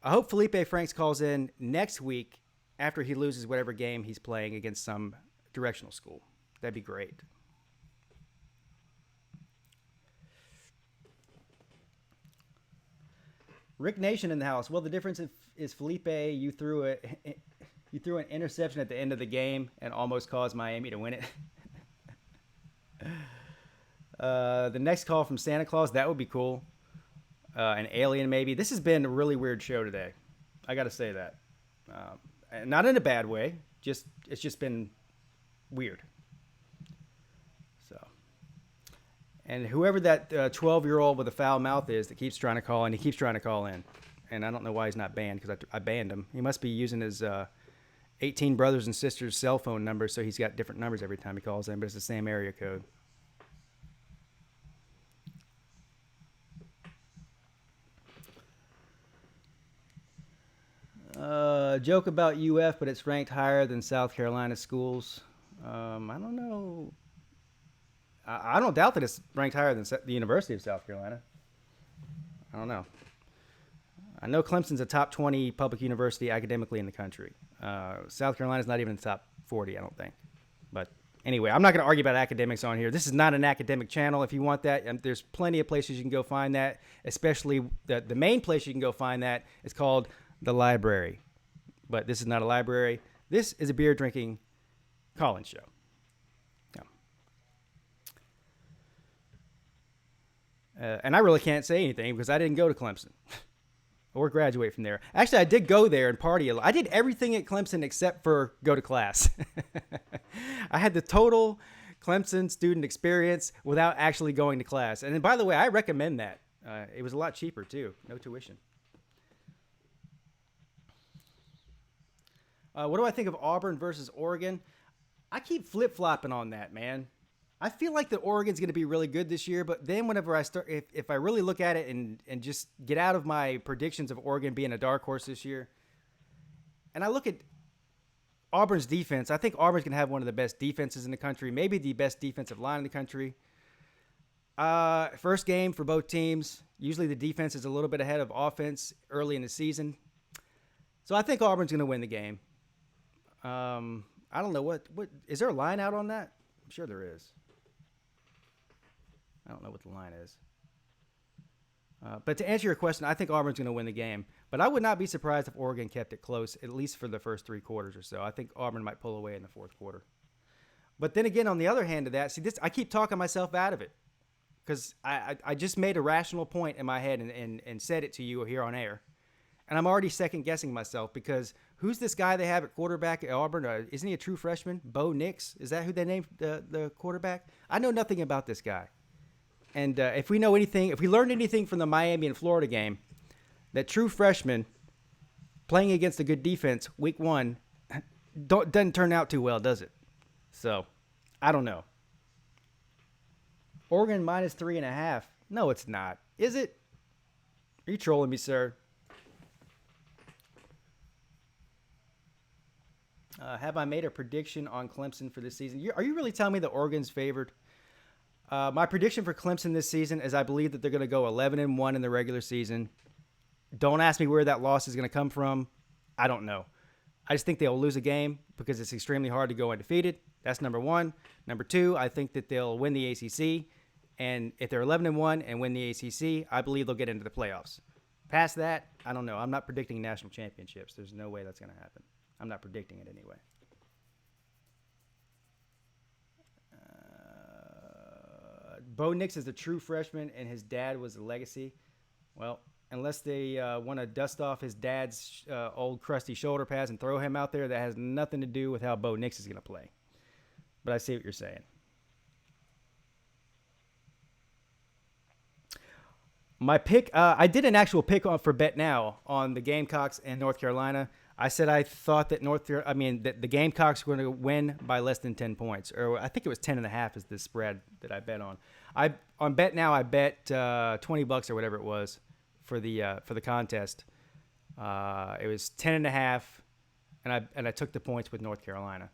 I hope Felipe Franks calls in next week after he loses whatever game he's playing against some directional school. That'd be great. Rick Nation in the house. Well, the difference is Felipe, you threw an interception at the end of the game and almost caused Miami to win it. The next call from Santa Claus, that would be cool. An alien maybe. This has been a really weird show today. I got to say that. Not in a bad way. It's just been weird. So, and whoever that 12-year-old with a foul mouth is that keeps trying to call in, he keeps trying to call in. And I don't know why he's not banned because I banned him. He must be using his 18 brothers and sisters' cell phone numbers, so he's got different numbers every time he calls in, but it's the same area code. Joke about UF, but it's ranked higher than South Carolina schools. I don't know. I don't doubt that it's ranked higher than the University of South Carolina. I don't know. I know Clemson's a top 20 public university academically in the country. South Carolina's not even in the top 40, I don't think. But anyway, I'm not going to argue about academics on here. This is not an academic channel. If you want that, there's plenty of places you can go find that, especially the main place you can go find that is called the library. But this is not a library. This is a beer drinking call-in show. And I really can't say anything because I didn't go to Clemson or graduate from there. Actually, I did go there and party a lot. I did everything at Clemson except for go to class. I had the total Clemson student experience without actually going to class. And by the way, I recommend that. It was a lot cheaper, too. No tuition. What do I think of Auburn versus Oregon? I keep flip-flopping on that, man. I feel like that Oregon's going to be really good this year, but then whenever I start, if I really look at it and just get out of my predictions of Oregon being a dark horse this year, and I look at Auburn's defense, I think Auburn's going to have one of the best defenses in the country, maybe the best defensive line in the country. First game for both teams. Usually the defense is a little bit ahead of offense early in the season. So I think Auburn's going to win the game. I don't know what is there a line out on that? I'm sure there is. I don't know what the line is. But to answer your question, I think Auburn's going to win the game. But I would not be surprised if Oregon kept it close, at least for the first 3 quarters or so. I think Auburn might pull away in the 4th quarter. But then again, on the other hand of that, I keep talking myself out of it. Because I just made a rational point in my head and said it to you here on air. And I'm already second-guessing myself because who's this guy they have at quarterback at Auburn? Isn't he a true freshman? Bo Nix? Is that who they named the quarterback? I know nothing about this guy. And if we learned anything from the Miami and Florida game, that true freshman playing against a good defense week 1 doesn't turn out too well, does it? So, I don't know. Oregon minus 3.5. No, it's not. Is it? Are you trolling me, sir? Have I made a prediction on Clemson for this season? Are you really telling me that Oregon's favored? My prediction for Clemson this season is I believe that they're going to go 11-1 in the regular season. Don't ask me where that loss is going to come from. I don't know. I just think they'll lose a game because it's extremely hard to go undefeated. That's number one. Number two, I think that they'll win the ACC. And if they're 11-1 and win the ACC, I believe they'll get into the playoffs. Past that, I don't know. I'm not predicting national championships. There's no way that's going to happen. I'm not predicting it anyway. Bo Nix is a true freshman, and his dad was a legacy. Well, unless they want to dust off his dad's old crusty shoulder pads and throw him out there, that has nothing to do with how Bo Nix is going to play. But I see what you're saying. My pick, I did an actual pick for Bet Now on the Gamecocks and North Carolina. I said I thought that that the Gamecocks were going to win by less than 10 points, or I think it was 10.5 is the spread that I bet on. On Bet Now I bet $20 or whatever it was for the contest. It was 10.5, and I took the points with North Carolina.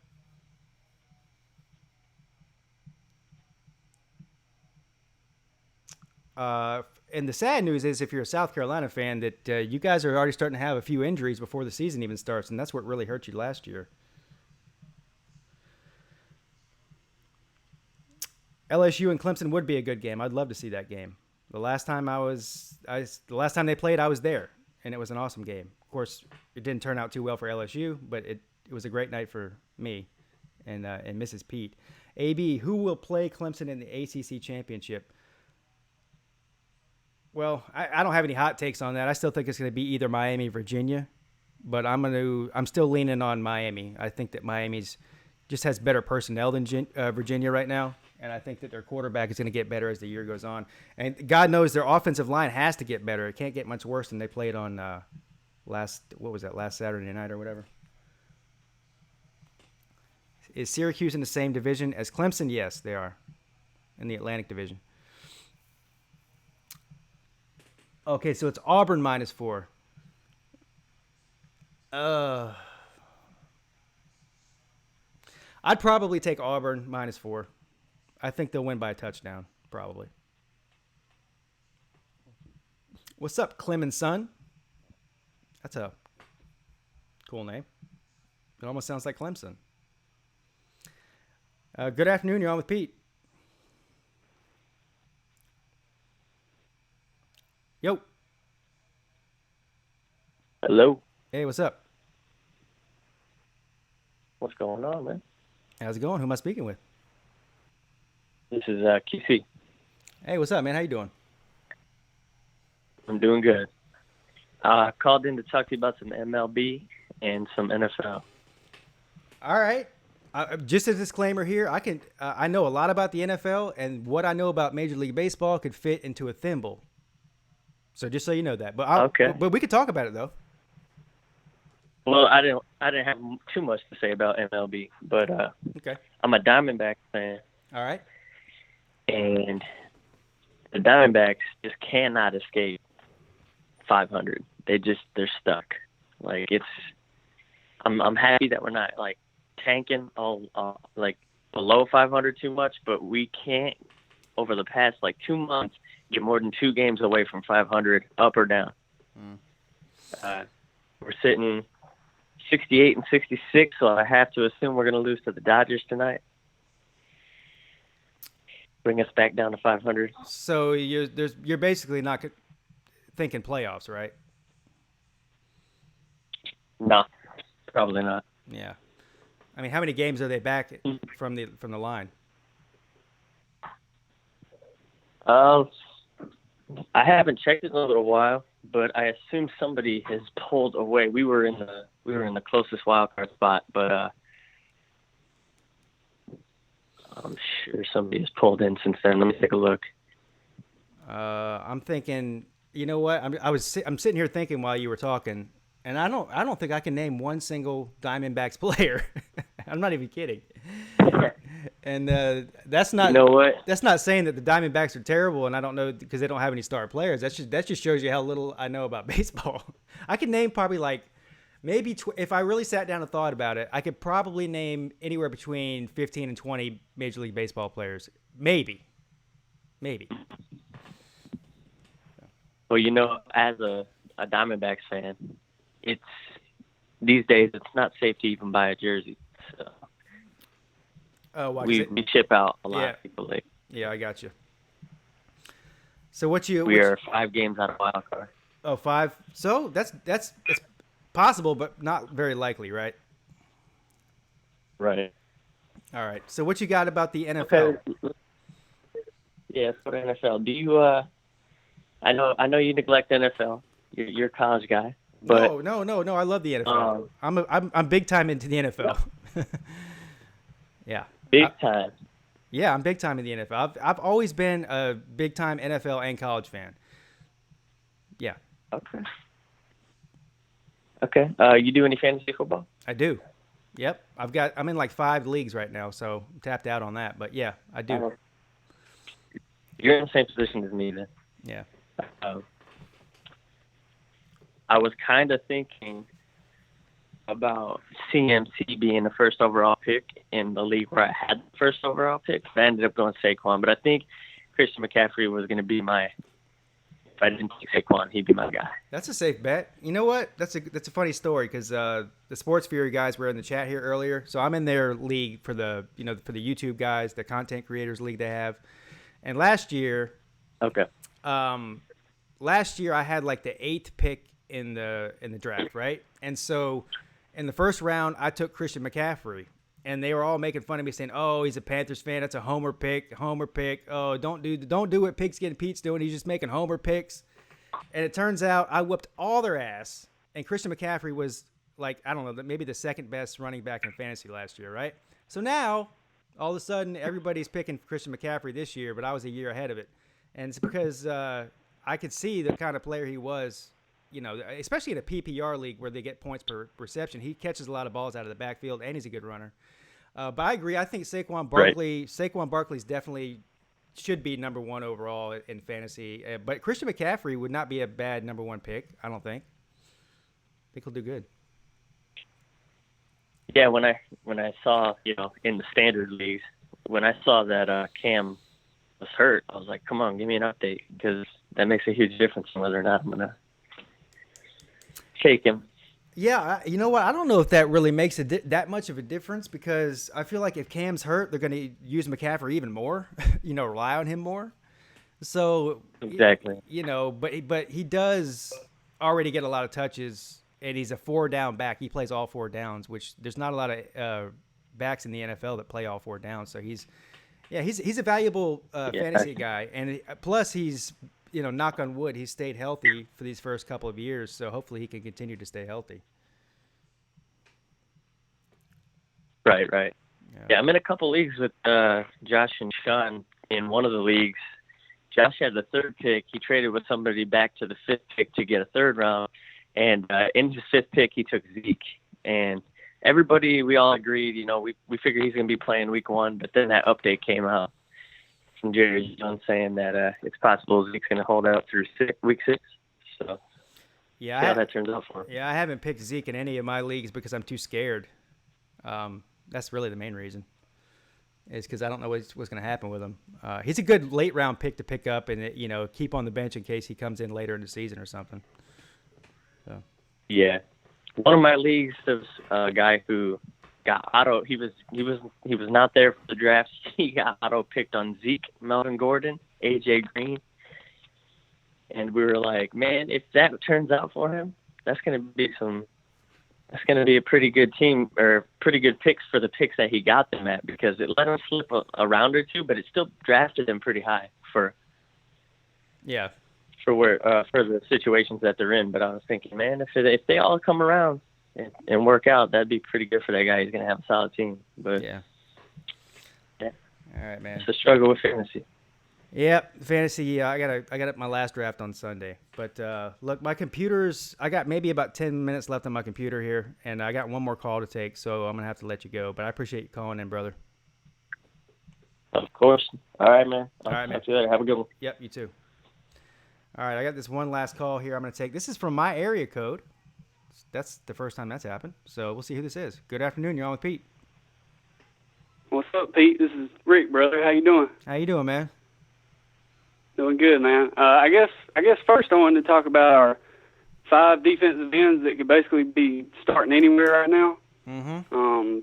And the sad news is, if you're a South Carolina fan, that you guys are already starting to have a few injuries before the season even starts, and that's what really hurt you last year. LSU and Clemson would be a good game. I'd love to see that game. The last time they played, I was there, and it was an awesome game. Of course, it didn't turn out too well for LSU, but it was a great night for me and Mrs. Peete. AB, who will play Clemson in the ACC championship? Well, I don't have any hot takes on that. I still think it's going to be either Miami or Virginia, but I'm still leaning on Miami. I think that Miami's just has better personnel than Virginia right now, and I think that their quarterback is going to get better as the year goes on. And God knows their offensive line has to get better. It can't get much worse than they played on last Saturday night or whatever. Is Syracuse in the same division as Clemson? Yes, they are, in the Atlantic Division. Okay, so it's Auburn -4. I'd probably take Auburn -4. I think they'll win by a touchdown, probably. What's up, Clemson? That's a cool name. It almost sounds like Clemson. Good afternoon. You're on with Pete. Yo. Hello. Hey, what's up? What's going on, man? How's it going? Who am I speaking with? This is QC. Hey, what's up, man? How you doing? I'm doing good. I called in to talk to you about some MLB and some NFL. All right. Just a disclaimer here, I know a lot about the NFL, and what I know about Major League Baseball could fit into a thimble. So just so you know that. But we could talk about it though. Well, I didn't have too much to say about MLB, but okay. I'm a Diamondbacks fan. All right. And the Diamondbacks just cannot escape 500. They're stuck. Like I'm happy that we're not like tanking all like below 500 too much, but we can't over the past like 2 months get more than 2 games away from 500 up or down. We're sitting 68 and 66, so I have to assume we're going to lose to the Dodgers tonight. Bring us back down to 500. So you're basically not thinking playoffs, right? No, probably not. Yeah. I mean, how many games are they back from the line? I haven't checked it in a little while, but I assume somebody has pulled away. We were in the closest wild card spot, but I'm sure somebody has pulled in since then. Let me take a look. I'm thinking, you know what? I'm sitting here thinking while you were talking, and I don't think I can name one single Diamondbacks player. I'm not even kidding. And that's not. You know what? That's not saying that the Diamondbacks are terrible, and I don't know because they don't have any star players. That just shows you how little I know about baseball. I could name probably like maybe if I really sat down and thought about it, I could probably name anywhere between 15 and 20 Major League Baseball players. Maybe. Well, you know, as a Diamondbacks fan, these days it's not safe to even buy a jersey. So we ship out a lot of people late. Yeah, I got you. So we are 5 games out of wild card. Oh, 5. So that's it's possible, but not very likely, right? Right. All right. So what you got about the NFL? Okay. Yeah, for the NFL. Do you? I know you neglect NFL. You're a college guy. But no. I love the NFL. I'm big time into the NFL. Yeah. Big time. Yeah, I'm big time in the NFL. I've always been a big time NFL and college fan. Yeah. Okay. You do any fantasy football? I do. Yep. I'm in like 5 leagues right now, so I'm tapped out on that. But yeah, I do. You're in the same position as me then. Yeah. I was kind of thinking about CMC being the first overall pick in the league where I had the first overall pick. I ended up going Saquon, but I think Christian McCaffrey was going to be if I didn't take Saquon, he'd be my guy. That's a safe bet. You know what? That's a funny story because the Sports Fury guys were in the chat here earlier. So I'm in their league for the YouTube guys, the content creators league they have. And last year, I had like the 8th pick in the draft, right? And so in the first round, I took Christian McCaffrey, and they were all making fun of me, saying, "Oh, he's a Panthers fan. That's a homer pick. Oh, don't do what Pigskin and Pete's doing. He's just making homer picks." And it turns out I whooped all their ass, and Christian McCaffrey was like, I don't know, maybe the second best running back in fantasy last year, right? So now all of a sudden everybody's picking Christian McCaffrey this year, but I was a year ahead of it, and it's because I could see the kind of player he was. You know, especially in a PPR league where they get points per reception, he catches a lot of balls out of the backfield, and he's a good runner. But I agree. I think Saquon Barkley's definitely should be number 1 overall in fantasy. But Christian McCaffrey would not be a bad number 1 pick, I don't think. I think he'll do good. Yeah, when I saw, in the standard leagues, when I saw that Cam was hurt, I was like, come on, give me an update, because that makes a huge difference in whether or not I'm going to take him. Yeah, you know what? I don't know if that really makes that much of a difference, because I feel like if Cam's hurt, they're going to use McCaffrey even more, rely on him more. So exactly, but he does already get a lot of touches, and he's a 4-down back. He plays all 4 downs, which there's not a lot of backs in the NFL that play all 4 downs. So he's a valuable fantasy guy, and plus he's. Knock on wood, he's stayed healthy for these first couple of years, so hopefully he can continue to stay healthy. Right. Yeah, I'm in a couple leagues with Josh and Sean. In one of the leagues, Josh had the 3rd pick. He traded with somebody back to the 5th pick to get a 3rd round, and in his 5th pick, he took Zeke. And we all agreed, we figured he's going to be playing week 1, but then that update came out from Jerry Jones saying that it's possible Zeke's going to hold out through week 6. So see how that turns out for him. Yeah, I haven't picked Zeke in any of my leagues because I'm too scared. That's really the main reason. Is because I don't know what's going to happen with him. He's a good late round pick to pick up and keep on the bench in case he comes in later in the season or something. So. Yeah, one of my leagues was a guy who got auto. He was not there for the draft. He got auto picked on Zeke, Melvin Gordon, AJ Green, and we were like, man, if that turns out for him, that's going to be a pretty good team, or pretty good picks for the picks that he got them at, because it let him slip a round or two, but it still drafted them pretty high for the situations that they're in. But I was thinking, man, if they all come around and work out, that'd be pretty good for that guy. He's going to have a solid team. But yeah. All right, man. It's a struggle with fantasy. Yep, fantasy. I got my last draft on Sunday. But look, my computer's. I got maybe about 10 minutes left on my computer here, and I got one more call to take, so I'm gonna have to let you go. But I appreciate you calling in, brother. Of course. All right, man. All right, man. Talk to you later. Have a good one. Yep, you too. All right, I got this one last call here I'm going to take. This is from my area code. That's the first time that's happened. So we'll see who this is. Good afternoon. You're on with Pete. What's up, Pete? This is Rick, brother. How you doing? How you doing, man? Doing good, man. I guess first I wanted to talk about our 5 defensive ends that could basically be starting anywhere right now. Mm-hmm.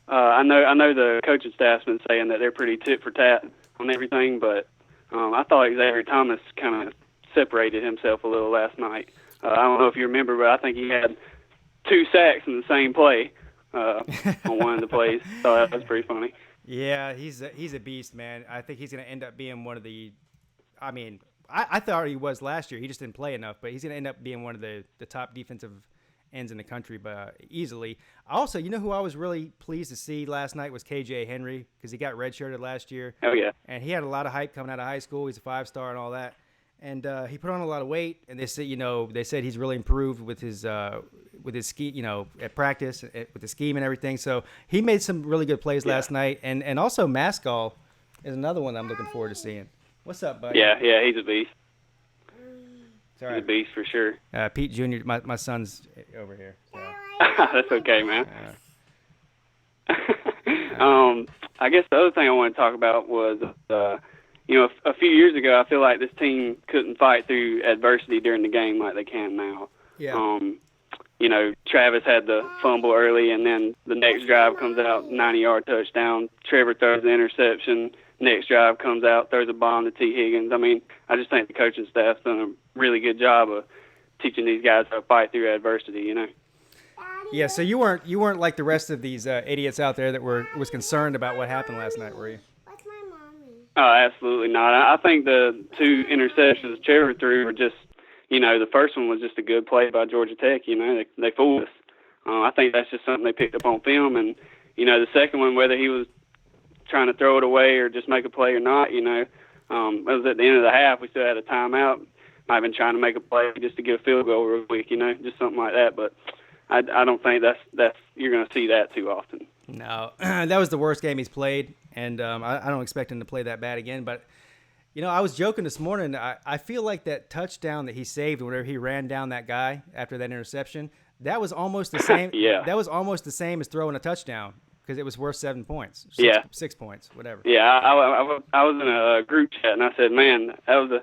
I know the coaching staff's been saying that they're pretty tit for tat on everything, but I thought Xavier Thomas kind of separated himself a little last night. I don't know if you remember, but I think he had 2 sacks in the same play on one of the plays. So that was pretty funny. Yeah, he's a beast, man. I think he's going to end up being one of the. I mean, I thought he was last year. He just didn't play enough, but he's going to end up being one of the top defensive ends in the country, but easily. Also, you know who I was really pleased to see last night was KJ Henry, because he got redshirted last year. Oh yeah. And he had a lot of hype coming out of high school. He's a 5-star and all that. And he put on a lot of weight, and they said he's really improved with his ski, at practice with the scheme and everything. So he made some really good plays last night, and also Maskell is another one I'm looking forward to seeing. What's up, buddy? Yeah, he's a beast. Sorry. He's a beast for sure. Pete Jr., my son's over here. So. That's okay, man. I guess the other thing I want to talk about was, a few years ago, I feel like this team couldn't fight through adversity during the game like they can now. Yeah. Travis had the fumble early, and then the next drive comes out, 90-yard touchdown. Trevor throws the interception. Next drive comes out, throws a bomb to T. Higgins. I mean, I just think the coaching staff's done a really good job of teaching these guys how to fight through adversity, Yeah, so you weren't like the rest of these idiots out there that was concerned about what happened last night, were you? Oh, absolutely not. I think the 2 interceptions Trevor threw were just, the first one was just a good play by Georgia Tech. They fooled us. I think that's just something they picked up on film. And, the second one, whether he was trying to throw it away or just make a play or not, it was at the end of the half. We still had a timeout. Might have been trying to make a play just to get a field goal real quick, just something like that. But I don't think that's you're going to see that too often. No, that was the worst game he's played, and I don't expect him to play that bad again. But, I was joking this morning. I feel like that touchdown that he saved whenever he ran down that guy after that interception, that was almost the same. Yeah. That was almost the same as throwing a touchdown because it was worth 7 points. 6 points, whatever. Yeah, I was in a group chat, and I said, man, that was a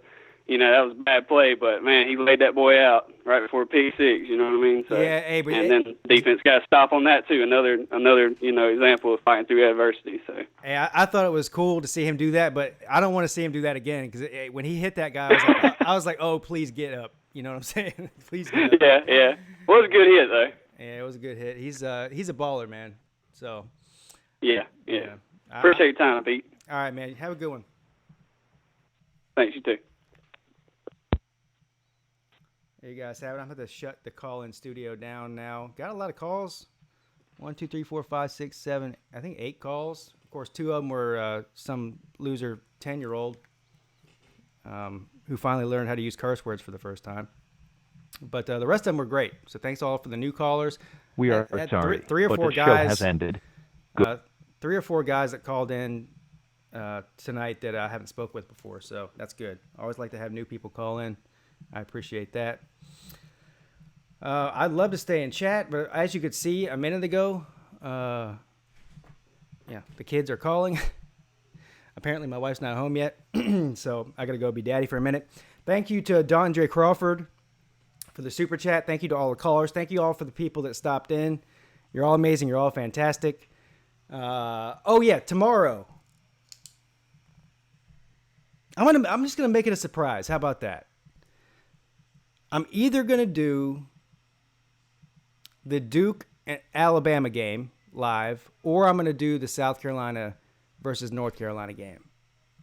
bad play, but, man, he laid that boy out right before P6, you know what I mean? So, yeah, then defense got to stop on that, too. Another example of fighting through adversity. So. Hey, I thought it was cool to see him do that, but I don't want to see him do that again because when he hit that guy, I was like, oh, please get up. You know what I'm saying? Please get up. Yeah. Well, it was a good hit, though. Yeah, it was a good hit. He's a baller, man. So. Yeah. Appreciate your time, Pete. All right, man. Have a good one. Thanks, you too. There you guys have it. I'm going to shut the call-in studio down now. Got a lot of calls. 1, 2, 3, 4, 5, 6, 7. I think 8 calls. Of course, 2 of them were some loser 10-year-old who finally learned how to use curse words for the first time. But the rest of them were great. So thanks all for the new callers. We are sorry, three or but four the guys, show has ended. 3 or 4 guys that called in tonight that I haven't spoke with before. So that's good. I always like to have new people call in. I appreciate that. I'd love to stay in chat, but as you could see a minute ago, the kids are calling. Apparently my wife's not home yet, so I got to go be daddy for a minute. Thank you to Don J. Crawford for the super chat. Thank you to all the callers. Thank you all for the people that stopped in. You're all amazing. You're all fantastic. Tomorrow. I'm just gonna make it a surprise. How about that? I'm either going to do the Duke and Alabama game live, or I'm going to do the South Carolina versus North Carolina game.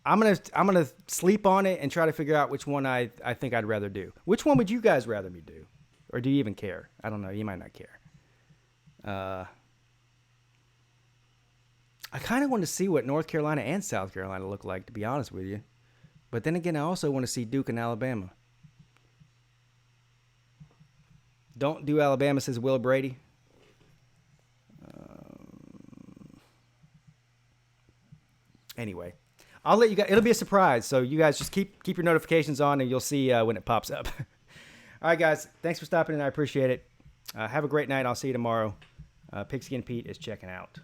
I'm gonna sleep on it and try to figure out which one I think I'd rather do. Which one would you guys rather me do? Or do you even care? I don't know. You might not care. I kind of want to see what North Carolina and South Carolina look like, to be honest with you. But then again, I also want to see Duke and Alabama. Don't do Alabama, says Will Brady. Anyway, I'll let you guys. It'll be a surprise, so you guys just keep your notifications on, and you'll see when it pops up. All right, guys. Thanks for stopping in. I appreciate it. Have a great night. I'll see you tomorrow. Pigskin Pete is checking out.